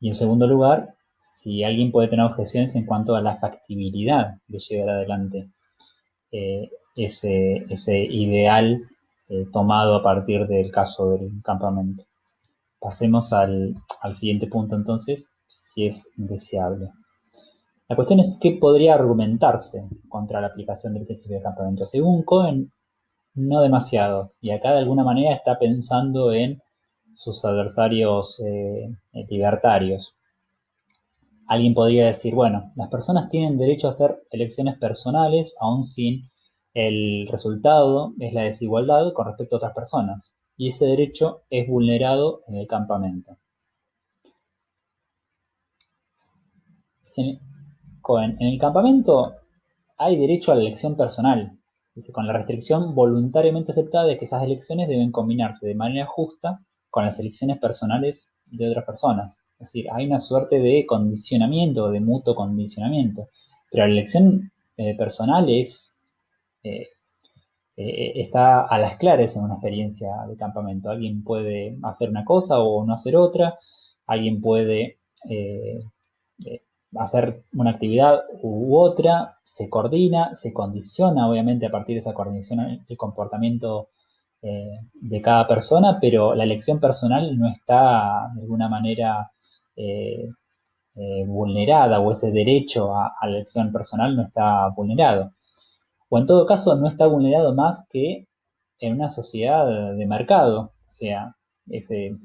Y en segundo lugar, si alguien puede tener objeciones en cuanto a la factibilidad de llevar adelante ese ideal tomado a partir del caso del campamento. Pasemos al siguiente punto entonces, si es deseable. La cuestión es qué podría argumentarse contra la aplicación del principio de campamento. Según Cohen, no demasiado. Y acá de alguna manera está pensando en sus adversarios libertarios. Alguien podría decir, bueno, las personas tienen derecho a hacer elecciones personales, aun sin el resultado es la desigualdad con respecto a otras personas. Y ese derecho es vulnerado en el campamento. En el campamento hay derecho a la elección personal, dice, con la restricción voluntariamente aceptada de que esas elecciones deben combinarse de manera justa con las elecciones personales de otras personas. Es decir, hay una suerte de condicionamiento, de mutuo condicionamiento. Pero la elección personal eh, está a las claras en una experiencia de campamento. Alguien puede hacer una cosa o no hacer otra, alguien puede eh, eh, hacer una actividad u otra, se coordina, se condiciona obviamente a partir de esa coordinación el comportamiento de cada persona, pero la elección personal no está de alguna manera vulnerada, o ese derecho a la elección personal no está vulnerado. O en todo caso no está vulnerado más que en una sociedad de mercado. O sea, ese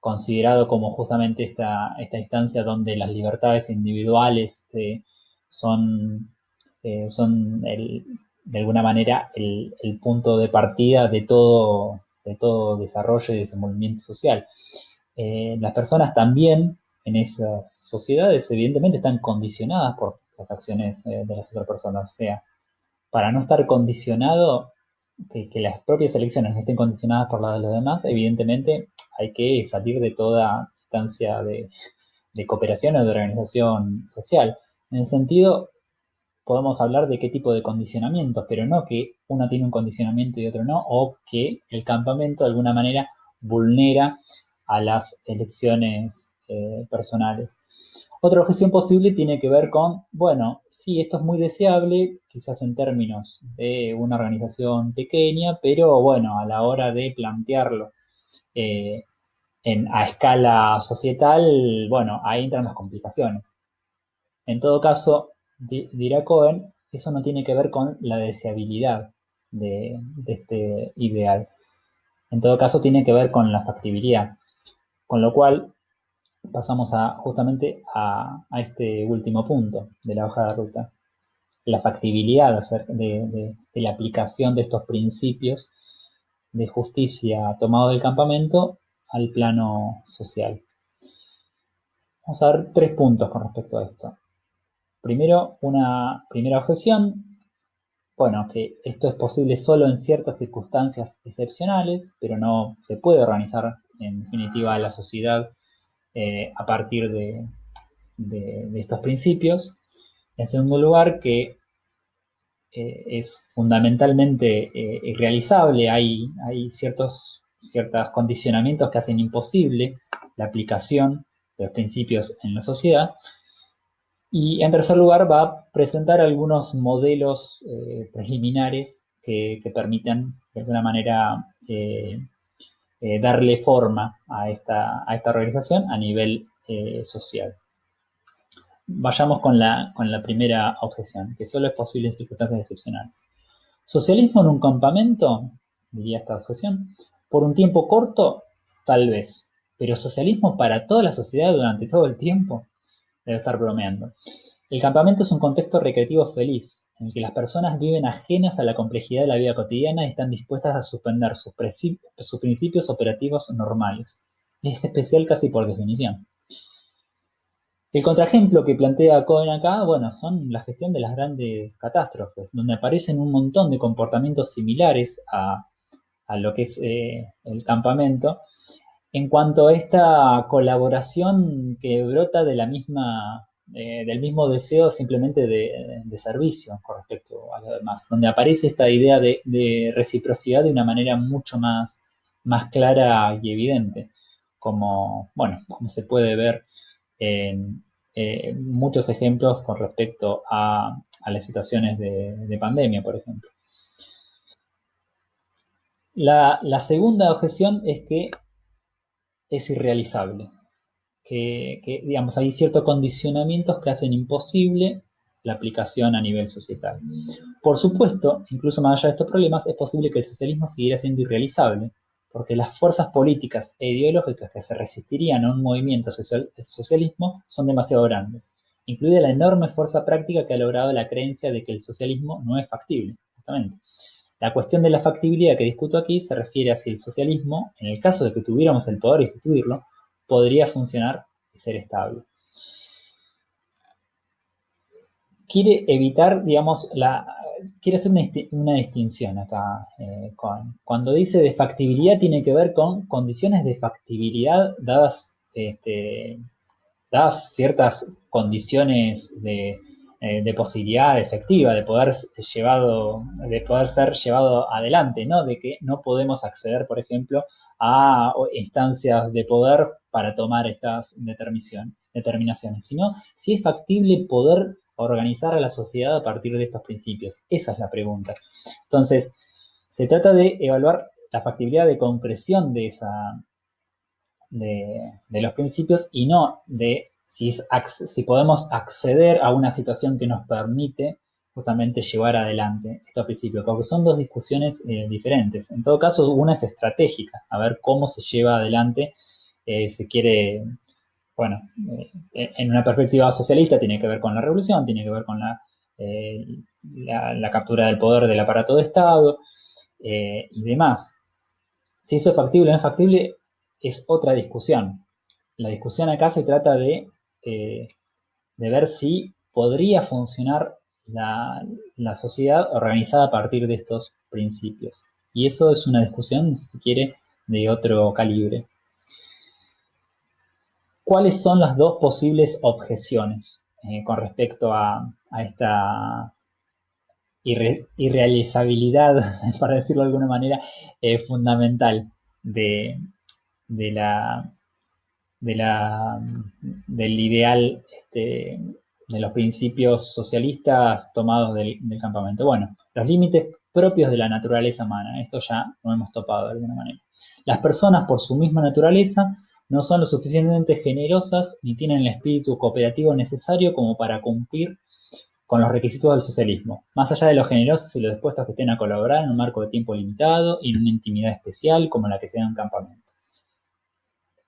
considerado como justamente esta instancia donde las libertades individuales son, de alguna manera el punto de partida de todo desarrollo y desenvolvimiento social. Las personas también en esas sociedades evidentemente están condicionadas por las acciones de las otras personas. O sea, para no estar condicionado, que las propias elecciones no estén condicionadas por las de los demás, evidentemente hay que salir de toda instancia de cooperación o de organización social. En el sentido, podemos hablar de qué tipo de condicionamientos, pero no que uno tiene un condicionamiento y otro no, o que el campamento de alguna manera vulnera a las elecciones personales. Otra objeción posible tiene que ver con, bueno, sí, esto es muy deseable, quizás en términos de una organización pequeña, pero bueno, a la hora de plantearlo eh, a escala societal, bueno, ahí entran las complicaciones. En todo caso, dirá Cohen, eso no tiene que ver con la deseabilidad de este ideal. En todo caso, tiene que ver con la factibilidad. Con lo cual, pasamos justamente a este último punto de la hoja de ruta. La factibilidad de la aplicación de estos principios de justicia tomados del campamento al plano social. Vamos a ver 3 puntos con respecto a esto. Primero, una primera objeción, bueno, que esto es posible solo en ciertas circunstancias excepcionales, pero no se puede organizar en definitiva la sociedad a partir de estos principios. En segundo lugar, que es fundamentalmente irrealizable, hay ciertos condicionamientos que hacen imposible la aplicación de los principios en la sociedad. Y en tercer lugar, va a presentar algunos modelos preliminares que permitan de alguna manera darle forma a esta organización a nivel social. Vayamos con la primera objeción, que solo es posible en circunstancias excepcionales. ¿Socialismo en un campamento? Diría esta objeción. Por un tiempo corto, tal vez. Pero socialismo para toda la sociedad durante todo el tiempo, debe estar bromeando. El campamento es un contexto recreativo feliz, en el que las personas viven ajenas a la complejidad de la vida cotidiana y están dispuestas a suspender sus principios operativos normales. Es especial casi por definición. El contraejemplo que plantea Cohen acá, bueno, son la gestión de las grandes catástrofes, donde aparecen un montón de comportamientos similares a lo que es el campamento, en cuanto a esta colaboración que brota de del mismo deseo simplemente de servicio con respecto a lo demás, donde aparece esta idea de reciprocidad de una manera mucho más clara y evidente, como se puede ver en muchos ejemplos con respecto a las situaciones de pandemia, por ejemplo. La segunda objeción es que es irrealizable, digamos, hay ciertos condicionamientos que hacen imposible la aplicación a nivel societal. Por supuesto, incluso más allá de estos problemas, es posible que el socialismo siguiera siendo irrealizable, porque las fuerzas políticas e ideológicas que se resistirían a un movimiento socialismo son demasiado grandes, incluida la enorme fuerza práctica que ha logrado la creencia de que el socialismo no es factible, justamente. La cuestión de la factibilidad que discuto aquí se refiere a si el socialismo, en el caso de que tuviéramos el poder de instituirlo, podría funcionar y ser estable. Quiere evitar, digamos, quiere hacer una distinción acá. Cuando dice de factibilidad tiene que ver con condiciones de factibilidad dadas ciertas condiciones de posibilidad efectiva, de poder ser llevado adelante, ¿no? De que no podemos acceder, por ejemplo, a instancias de poder para tomar estas determinaciones, sino si es factible poder organizar a la sociedad a partir de estos principios. Esa es la pregunta. Entonces, se trata de evaluar la factibilidad de concreción de los principios y no de si podemos acceder a una situación que nos permite justamente llevar adelante estos principios, porque son dos discusiones diferentes. En todo caso, una es estratégica, a ver cómo se lleva adelante se quiere, bueno, en una perspectiva socialista tiene que ver con la revolución, tiene que ver con eh, la captura del poder del aparato de Estado y demás. Si eso es factible o no es factible es otra discusión. La discusión acá se trata eh, de ver si podría funcionar la sociedad organizada a partir de estos principios. Y eso es una discusión, si quiere, de otro calibre. ¿Cuáles son las dos posibles objeciones con respecto a esta irrealizabilidad, para decirlo de alguna manera, fundamental de, de la, de la, del ideal de los principios socialistas tomados del campamento? Bueno, los límites propios de la naturaleza humana, esto ya lo hemos topado de alguna manera. Las personas, por su misma naturaleza, no son lo suficientemente generosas ni tienen el espíritu cooperativo necesario como para cumplir con los requisitos del socialismo, más allá de los generosos y los dispuestos que estén a colaborar en un marco de tiempo limitado y en una intimidad especial como la que se da en un campamento.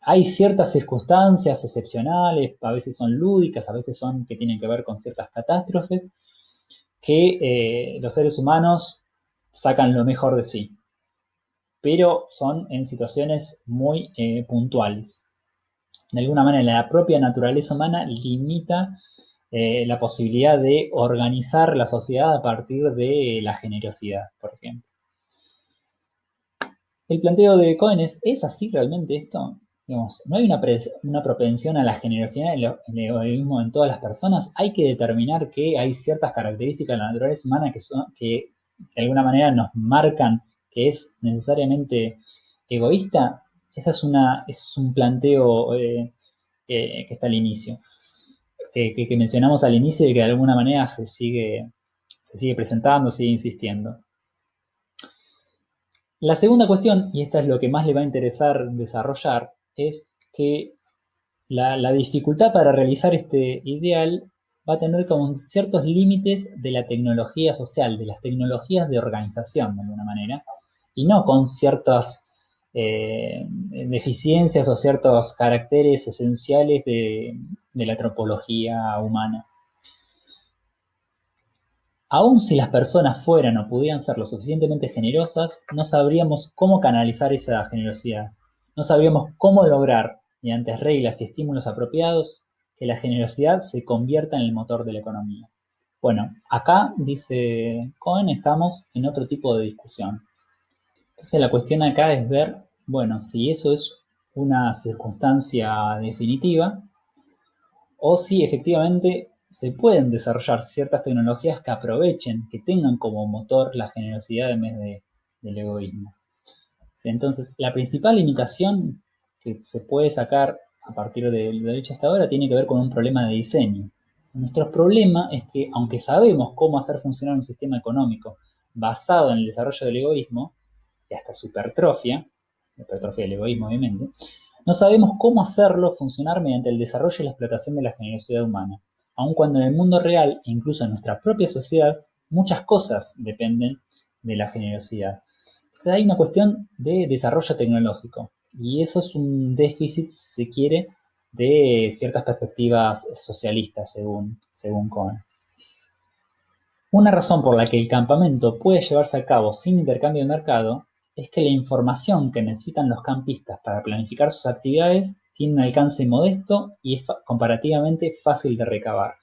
Hay ciertas circunstancias excepcionales, a veces son lúdicas, a veces son que tienen que ver con ciertas catástrofes, que los seres humanos sacan lo mejor de sí, pero son en situaciones muy puntuales. De alguna manera, la propia naturaleza humana limita la posibilidad de organizar la sociedad a partir de la generosidad, por ejemplo. El planteo de Cohen ¿es así realmente esto? Digamos, ¿no hay una propensión a la generosidad en el egoísmo en todas las personas? ¿Hay que determinar que hay ciertas características de la naturaleza humana que de alguna manera nos marcan que es necesariamente egoísta? Ese es un planteo que está al inicio, que mencionamos al inicio y que de alguna manera se sigue presentando, sigue insistiendo. La segunda cuestión, y esta es lo que más le va a interesar desarrollar, es que la dificultad para realizar este ideal va a tener como ciertos límites de la tecnología social, de las tecnologías de organización, de alguna manera, y no con ciertas deficiencias o ciertos caracteres esenciales de la antropología humana. Aun si las personas fueran o pudieran ser lo suficientemente generosas, no sabríamos cómo canalizar esa generosidad. No sabríamos cómo lograr, mediante reglas y estímulos apropiados, que la generosidad se convierta en el motor de la economía. Bueno, acá, dice Cohen, estamos en otro tipo de discusión. Entonces la cuestión acá es ver, bueno, si eso es una circunstancia definitiva o si efectivamente se pueden desarrollar ciertas tecnologías que aprovechen, que tengan como motor la generosidad en vez del egoísmo. Entonces, la principal limitación que se puede sacar a partir del derecho hasta ahora tiene que ver con un problema de diseño. Nuestro problema es que, aunque sabemos cómo hacer funcionar un sistema económico basado en el desarrollo del egoísmo, y hasta su hipertrofia del egoísmo obviamente, no sabemos cómo hacerlo funcionar mediante el desarrollo y la explotación de la generosidad humana, aun cuando en el mundo real e incluso en nuestra propia sociedad muchas cosas dependen de la generosidad. Entonces hay una cuestión de desarrollo tecnológico y eso es un déficit, si se quiere, de ciertas perspectivas socialistas, según Cohen. Una razón por la que el campamento puede llevarse a cabo sin intercambio de mercado es que la información que necesitan los campistas para planificar sus actividades tiene un alcance modesto y es comparativamente fácil de recabar.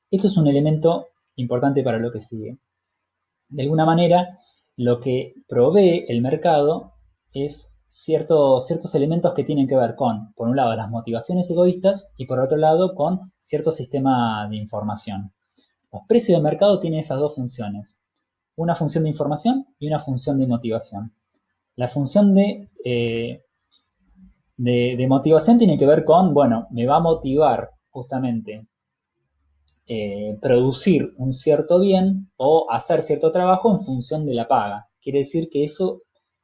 Esto es un elemento importante para lo que sigue. De alguna manera, lo que provee el mercado es ciertos elementos que tienen que ver con, por un lado, las motivaciones egoístas y por otro lado, con cierto sistema de información. Los precios de mercado tienen esas dos funciones, una función de información y una función de motivación. La función de motivación tiene que ver con, bueno, me va a motivar justamente producir un cierto bien o hacer cierto trabajo en función de la paga. Quiere decir que eso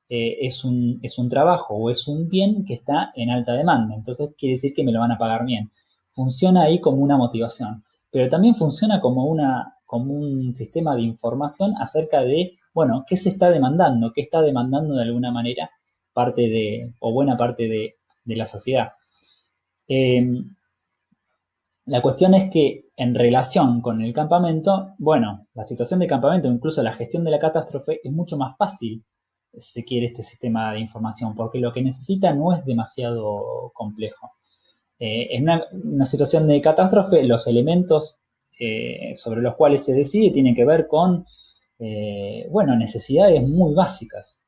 es un trabajo o es un bien que está en alta demanda. Entonces quiere decir que me lo van a pagar bien. Funciona ahí como una motivación, pero también funciona como un sistema de información acerca de, bueno, qué se está demandando, qué está demandando de alguna manera parte o buena parte de la sociedad. La cuestión es que en relación con el campamento, bueno, la situación de campamento, incluso la gestión de la catástrofe, es mucho más fácil si se quiere este sistema de información, porque lo que necesita no es demasiado complejo. En una situación de catástrofe, los elementos sobre los cuales se decide tienen que ver con, bueno, necesidades muy básicas.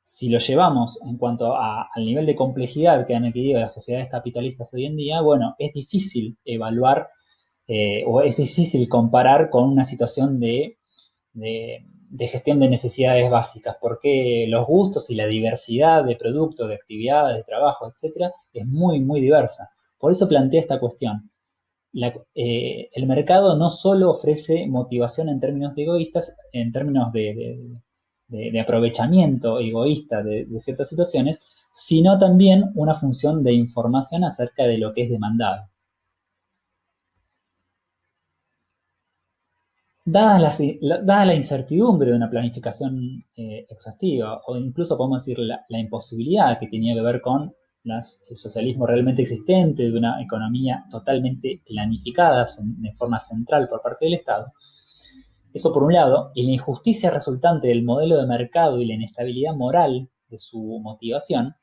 Si lo llevamos en cuanto al nivel de complejidad que han adquirido las sociedades capitalistas hoy en día, bueno, es difícil evaluar o es difícil comparar con una situación de gestión de necesidades básicas, porque los gustos y la diversidad de productos, de actividades, de trabajo, etcétera, es muy, muy diversa. Por eso plantea esta cuestión. El mercado no solo ofrece motivación en términos de egoístas, en términos de aprovechamiento egoísta de ciertas situaciones, sino también una función de información acerca de lo que es demandado. Dada la incertidumbre de una planificación exhaustiva, o incluso podemos decir la imposibilidad que tenía que ver con el socialismo realmente existente, de una economía totalmente planificada de forma central por parte del Estado, eso por un lado, y la injusticia resultante del modelo de mercado y la inestabilidad moral de su motivación,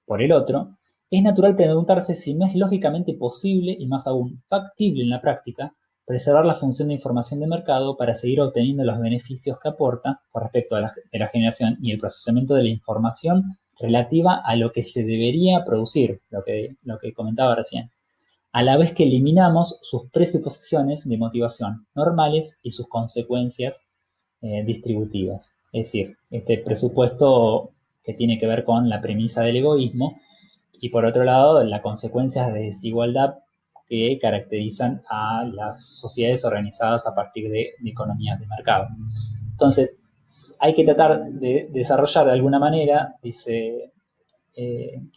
por el otro, es natural preguntarse si no es lógicamente posible y más aún factible en la práctica preservar la función de información de mercado para seguir obteniendo los beneficios que aporta con respecto a la generación y el procesamiento de la información relativa a lo que se debería producir, lo que comentaba recién, a la vez que eliminamos sus presuposiciones de motivación normales y sus consecuencias distributivas. Es decir, este presupuesto que tiene que ver con la premisa del egoísmo y por otro lado las consecuencias de desigualdad que caracterizan a las sociedades organizadas a partir de economías de mercado. Entonces, hay que tratar de desarrollar de alguna manera, dice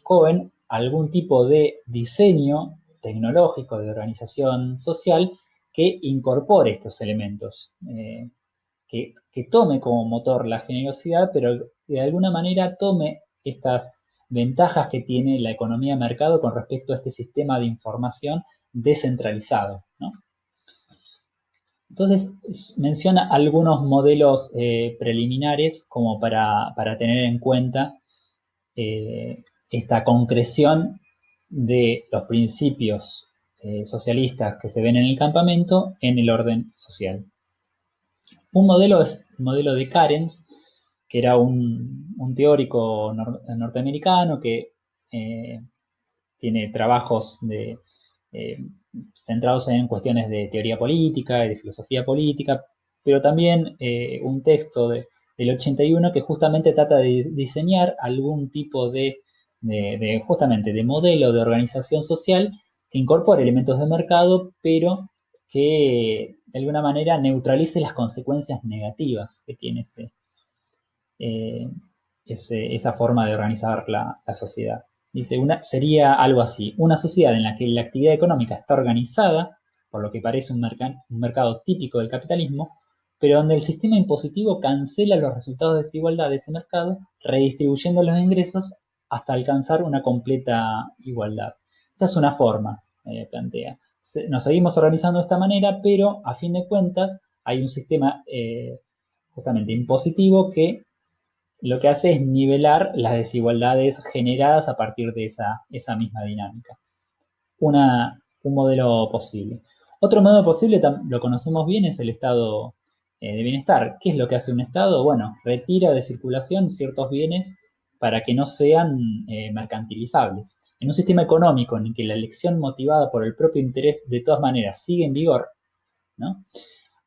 Cohen, algún tipo de diseño tecnológico de organización social que incorpore estos elementos, que tome como motor la generosidad, pero de alguna manera tome estas ventajas que tiene la economía de mercado con respecto a este sistema de información descentralizado, ¿no? Entonces menciona algunos modelos preliminares como para tener en cuenta esta concreción de los principios socialistas que se ven en el campamento en el orden social. Un modelo es el modelo de Carens, que era un teórico norteamericano que tiene trabajos eh, centrados en cuestiones de teoría política y de filosofía política, pero también un texto del 81 que justamente trata de diseñar algún tipo justamente de modelo de organización social que incorpore elementos de mercado, pero que de alguna manera neutralice las consecuencias negativas que tiene eh, esa forma de organizar la sociedad. Dice, sería algo así, una sociedad en la que la actividad económica está organizada, por lo que parece un mercado típico del capitalismo, pero donde el sistema impositivo cancela los resultados de desigualdad de ese mercado, redistribuyendo los ingresos hasta alcanzar una completa igualdad. Esta es una forma, plantea. Nos seguimos organizando de esta manera, pero a fin de cuentas hay un sistema justamente impositivo que lo que hace es nivelar las desigualdades generadas a partir de esa misma dinámica. Un modelo posible. Otro modelo posible, lo conocemos bien, es el estado de bienestar. ¿Qué es lo que hace un estado? Bueno, retira de circulación ciertos bienes para que no sean mercantilizables. En un sistema económico en el que la elección motivada por el propio interés de todas maneras sigue en vigor, ¿no?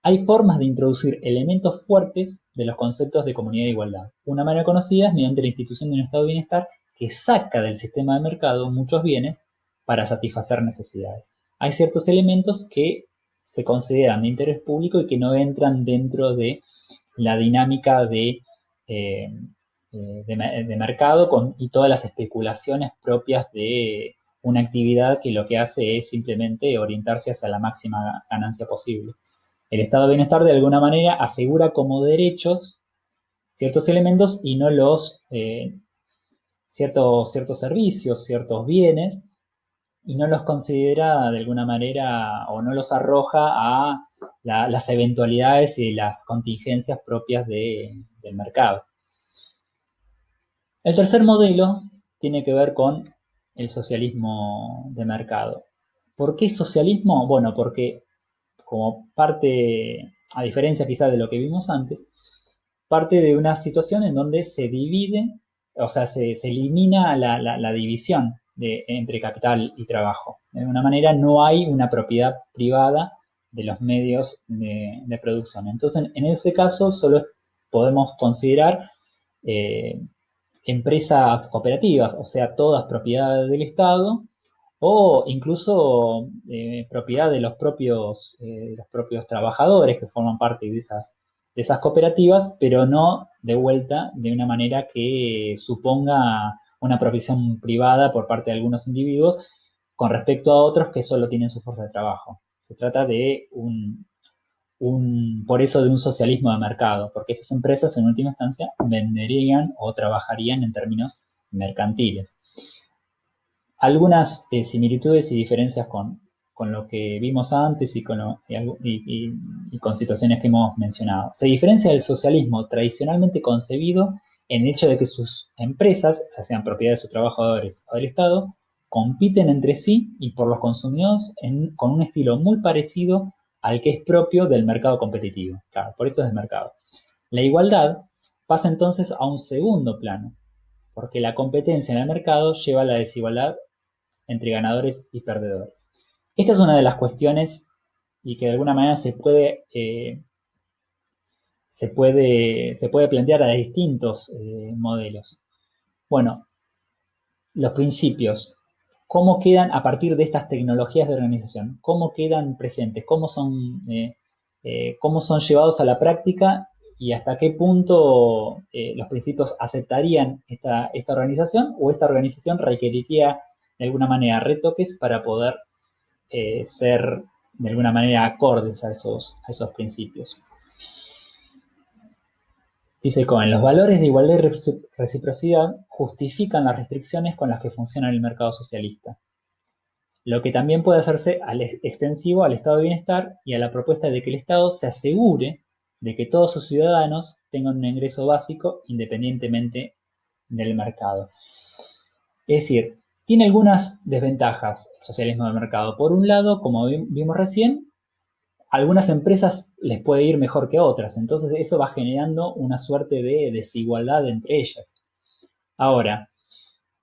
Hay formas de introducir elementos fuertes de los conceptos de comunidad e igualdad. Una manera conocida es mediante la institución de un estado de bienestar que saca del sistema de mercado muchos bienes para satisfacer necesidades. Hay ciertos elementos que se consideran de interés público y que no entran dentro de la dinámica eh, de mercado y todas las especulaciones propias de una actividad que lo que hace es simplemente orientarse hacia la máxima ganancia posible. El estado de bienestar de alguna manera asegura como derechos ciertos elementos y no los ciertos servicios, ciertos bienes, y no los considera de alguna manera o no los arroja a las eventualidades y las contingencias propias del mercado. El tercer modelo tiene que ver con el socialismo de mercado. ¿Por qué socialismo? Bueno, porque como parte, a diferencia quizás de lo que vimos antes, parte de una situación en donde se divide, o sea, se elimina la división entre capital y trabajo. De una manera no hay una propiedad privada de los medios de producción. Entonces, en ese caso, solo podemos considerar eh, empresas cooperativas, o sea, todas propiedades del Estado o incluso propiedad de los propios trabajadores que forman parte de esas cooperativas, pero no de vuelta de una manera que suponga una provisión privada por parte de algunos individuos con respecto a otros que solo tienen su fuerza de trabajo. Se trata de por eso de un socialismo de mercado, porque esas empresas en última instancia venderían o trabajarían en términos mercantiles. Algunas similitudes y diferencias con lo que vimos antes y con situaciones que hemos mencionado. Se diferencia del socialismo tradicionalmente concebido en el hecho de que sus empresas, ya sean propiedad de sus trabajadores o del Estado, compiten entre sí y por los consumidores con un estilo muy parecido al que es propio del mercado competitivo. Claro, por eso es el mercado. La igualdad pasa entonces a un segundo plano, porque la competencia en el mercado lleva a la desigualdad entre ganadores y perdedores. Esta es una de las cuestiones y que de alguna manera se puede plantear a distintos modelos. Bueno, los principios, ¿cómo quedan a partir de estas tecnologías de organización? ¿Cómo quedan presentes? Cómo son llevados a la práctica y hasta qué punto los principios aceptarían esta organización o esta organización requeriría de alguna manera retoques para poder ser de alguna manera acordes a esos principios? Dice Cohen, los valores de igualdad y reciprocidad justifican las restricciones con las que funciona el mercado socialista, lo que también puede hacerse extensivo al estado de bienestar y a la propuesta de que el Estado se asegure de que todos sus ciudadanos tengan un ingreso básico independientemente del mercado. Es decir, tiene algunas desventajas el socialismo de mercado. Por un lado, como vimos recién, algunas empresas les puede ir mejor que otras, entonces eso va generando una suerte de desigualdad entre ellas. Ahora,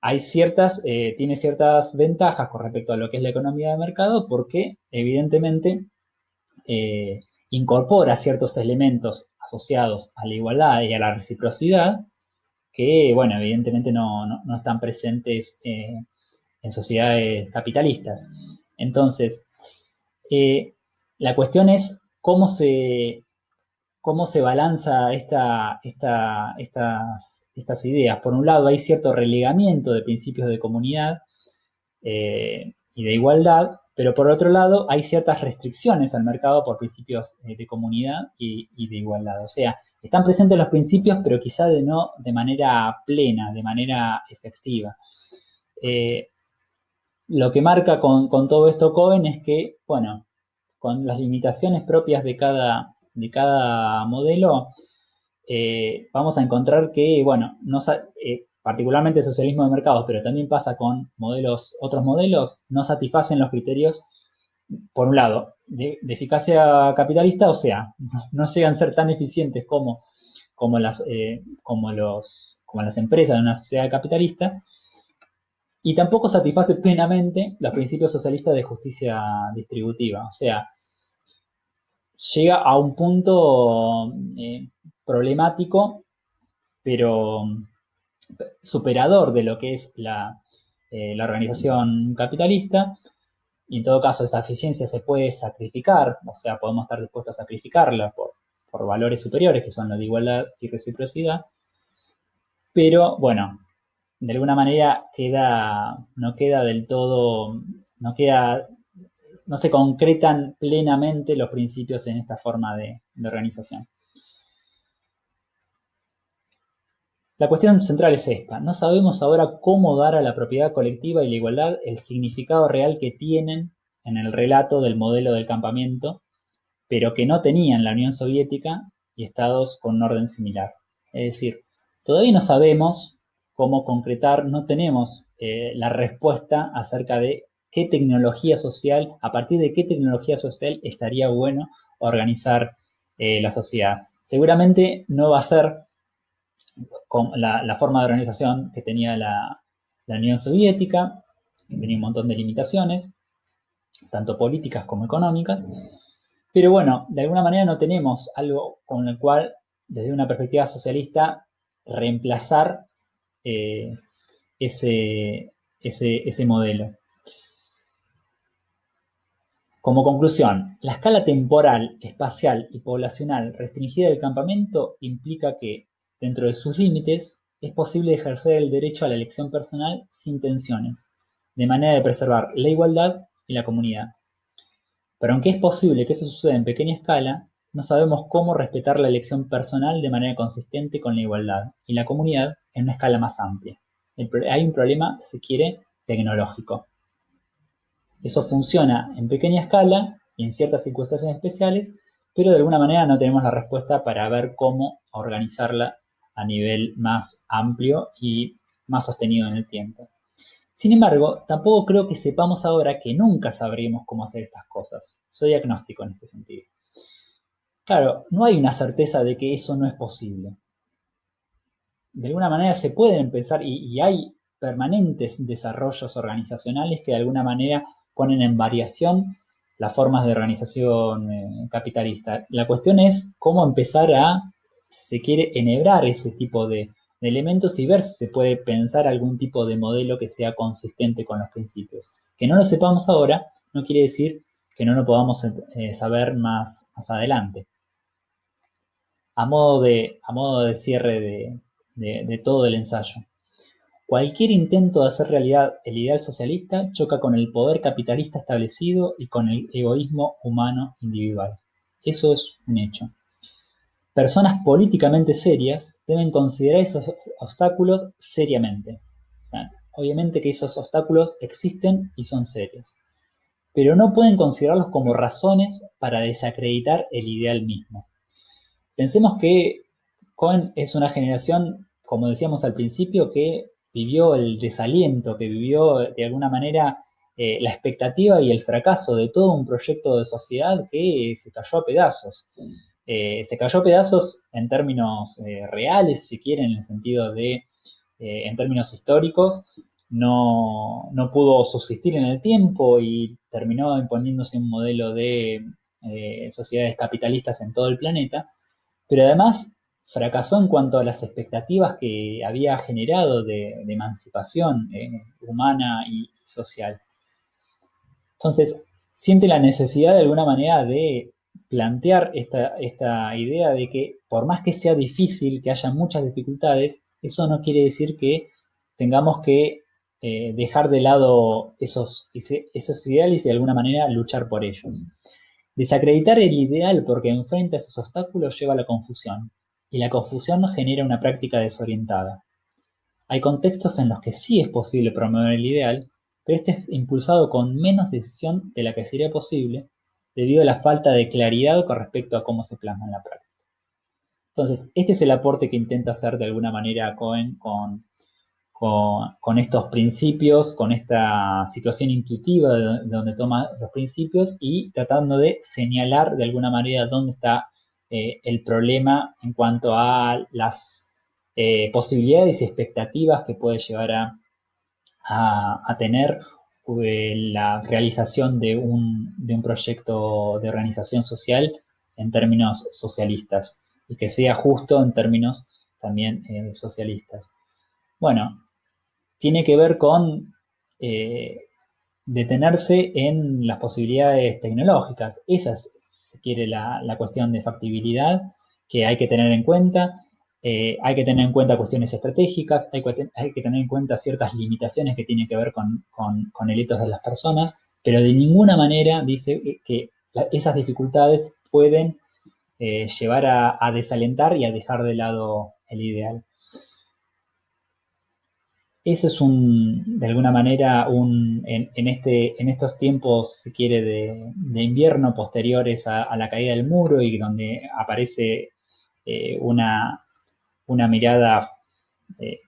tiene ciertas ventajas con respecto a lo que es la economía de mercado porque evidentemente eh, incorpora ciertos elementos asociados a la igualdad y a la reciprocidad que, bueno, evidentemente no están presentes en sociedades capitalistas. Entonces, eh, la cuestión es cómo se balanza estas ideas. Por un lado, hay cierto relegamiento de principios de comunidad y de igualdad, pero por otro lado, hay ciertas restricciones al mercado por principios de comunidad y de igualdad. O sea, están presentes los principios, pero quizá no de manera plena, de manera efectiva. Eh, lo que marca con todo esto Cohen es que, bueno, con las limitaciones propias de cada modelo, vamos a encontrar que, bueno, particularmente el socialismo de mercados, pero también pasa con otros modelos, no satisfacen los criterios, por un lado, de eficacia capitalista, o sea, no llegan a ser tan eficientes como las empresas de una sociedad capitalista, y tampoco satisface plenamente los principios socialistas de justicia distributiva. O sea, llega a un punto problemático, pero superador de lo que es la organización capitalista. Y en todo caso, esa eficiencia se puede sacrificar, o sea, podemos estar dispuestos a sacrificarla por valores superiores, que son los de igualdad y reciprocidad. Pero bueno, de alguna manera no queda del todo, no se concretan plenamente los principios en esta forma de organización. La cuestión central es esta. No sabemos ahora cómo dar a la propiedad colectiva y la igualdad el significado real que tienen en el relato del modelo del campamento, pero que no tenían la Unión Soviética y estados con un orden similar. Es decir, todavía no sabemos cómo concretar, no tenemos la respuesta acerca de qué tecnología social, a partir de qué tecnología social estaría bueno organizar la sociedad. Seguramente no va a ser con la forma de organización que tenía la Unión Soviética, que tenía un montón de limitaciones, tanto políticas como económicas, pero bueno, de alguna manera no tenemos algo con el cual, desde una perspectiva socialista, reemplazar eh, ese modelo. Como conclusión, la escala temporal, espacial y poblacional restringida del campamento implica que, dentro de sus límites, es posible ejercer el derecho a la elección personal sin tensiones, de manera de preservar la igualdad y la comunidad. Pero aunque es posible que eso suceda en pequeña escala, no sabemos cómo respetar la elección personal de manera consistente con la igualdad y la comunidad en una escala más amplia. Hay un problema, si quiere, tecnológico. Eso funciona en pequeña escala y en ciertas circunstancias especiales, pero de alguna manera no tenemos la respuesta para ver cómo organizarla a nivel más amplio y más sostenido en el tiempo. Sin embargo, tampoco creo que sepamos ahora que nunca sabremos cómo hacer estas cosas. Soy agnóstico en este sentido. Claro, no hay una certeza de que eso no es posible. De alguna manera se pueden pensar y hay permanentes desarrollos organizacionales que de alguna manera ponen en variación las formas de organización capitalista. La cuestión es cómo empezar a, si se quiere, enhebrar ese tipo de elementos y ver si se puede pensar algún tipo de modelo que sea consistente con los principios. Que no lo sepamos ahora no quiere decir que no lo podamos saber más adelante. A modo de cierre de todo el ensayo. Cualquier intento de hacer realidad el ideal socialista choca con el poder capitalista establecido y con el egoísmo humano individual. Eso es un hecho. Personas políticamente serias deben considerar esos obstáculos seriamente. O sea, obviamente que esos obstáculos existen y son serios, pero no pueden considerarlos como razones para desacreditar el ideal mismo. Pensemos que Cohen es una generación, como decíamos al principio, que vivió el desaliento, que vivió de alguna manera la expectativa y el fracaso de todo un proyecto de sociedad que se cayó a pedazos. Se cayó a pedazos en términos reales, si quieren, en el sentido de, en términos históricos, no pudo subsistir en el tiempo y terminó imponiéndose un modelo de sociedades capitalistas en todo el planeta, pero además fracasó en cuanto a las expectativas que había generado de emancipación humana y social. Entonces, siente la necesidad de alguna manera de plantear esta idea de que por más que sea difícil, que haya muchas dificultades, eso no quiere decir que tengamos que dejar de lado esos ideales y de alguna manera luchar por ellos. Desacreditar el ideal porque enfrenta esos obstáculos lleva a la confusión, y la confusión genera una práctica desorientada. Hay contextos en los que sí es posible promover el ideal, pero este es impulsado con menos decisión de la que sería posible debido a la falta de claridad con respecto a cómo se plasma en la práctica. Entonces, este es el aporte que intenta hacer de alguna manera Cohen con estos principios, con esta situación intuitiva de donde toma los principios y tratando de señalar de alguna manera dónde está el problema en cuanto a las posibilidades y expectativas que puede llegar a tener la realización de un proyecto de organización social en términos socialistas y que sea justo en términos también socialistas. Bueno, tiene que ver con detenerse en las posibilidades tecnológicas. Esa es, si quiere, la cuestión de factibilidad que hay que tener en cuenta. Hay que tener en cuenta cuestiones estratégicas, hay que tener en cuenta ciertas limitaciones que tienen que ver con el ethos de las personas, pero de ninguna manera dice que esas dificultades pueden llevar a desalentar y a dejar de lado el ideal. eso es de alguna manera, en estos tiempos, si quiere, de invierno posteriores a la caída del muro y donde aparece una mirada eh,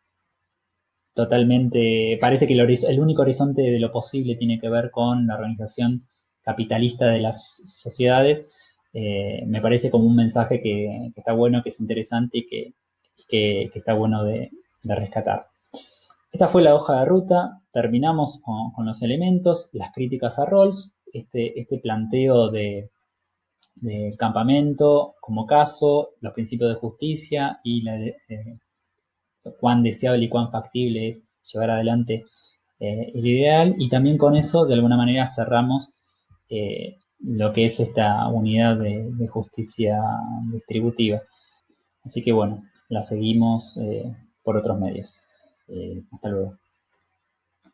totalmente, parece que el único horizonte de lo posible tiene que ver con la organización capitalista de las sociedades. Me parece como un mensaje que está bueno, que es interesante y que está bueno de rescatar. Esta fue la hoja de ruta, terminamos con los elementos, las críticas a Rawls, este planteo del campamento como caso, los principios de justicia y cuán deseable y cuán factible es llevar adelante el ideal, y también con eso de alguna manera cerramos lo que es esta unidad de justicia distributiva. Así que bueno, la seguimos por otros medios. Hasta luego.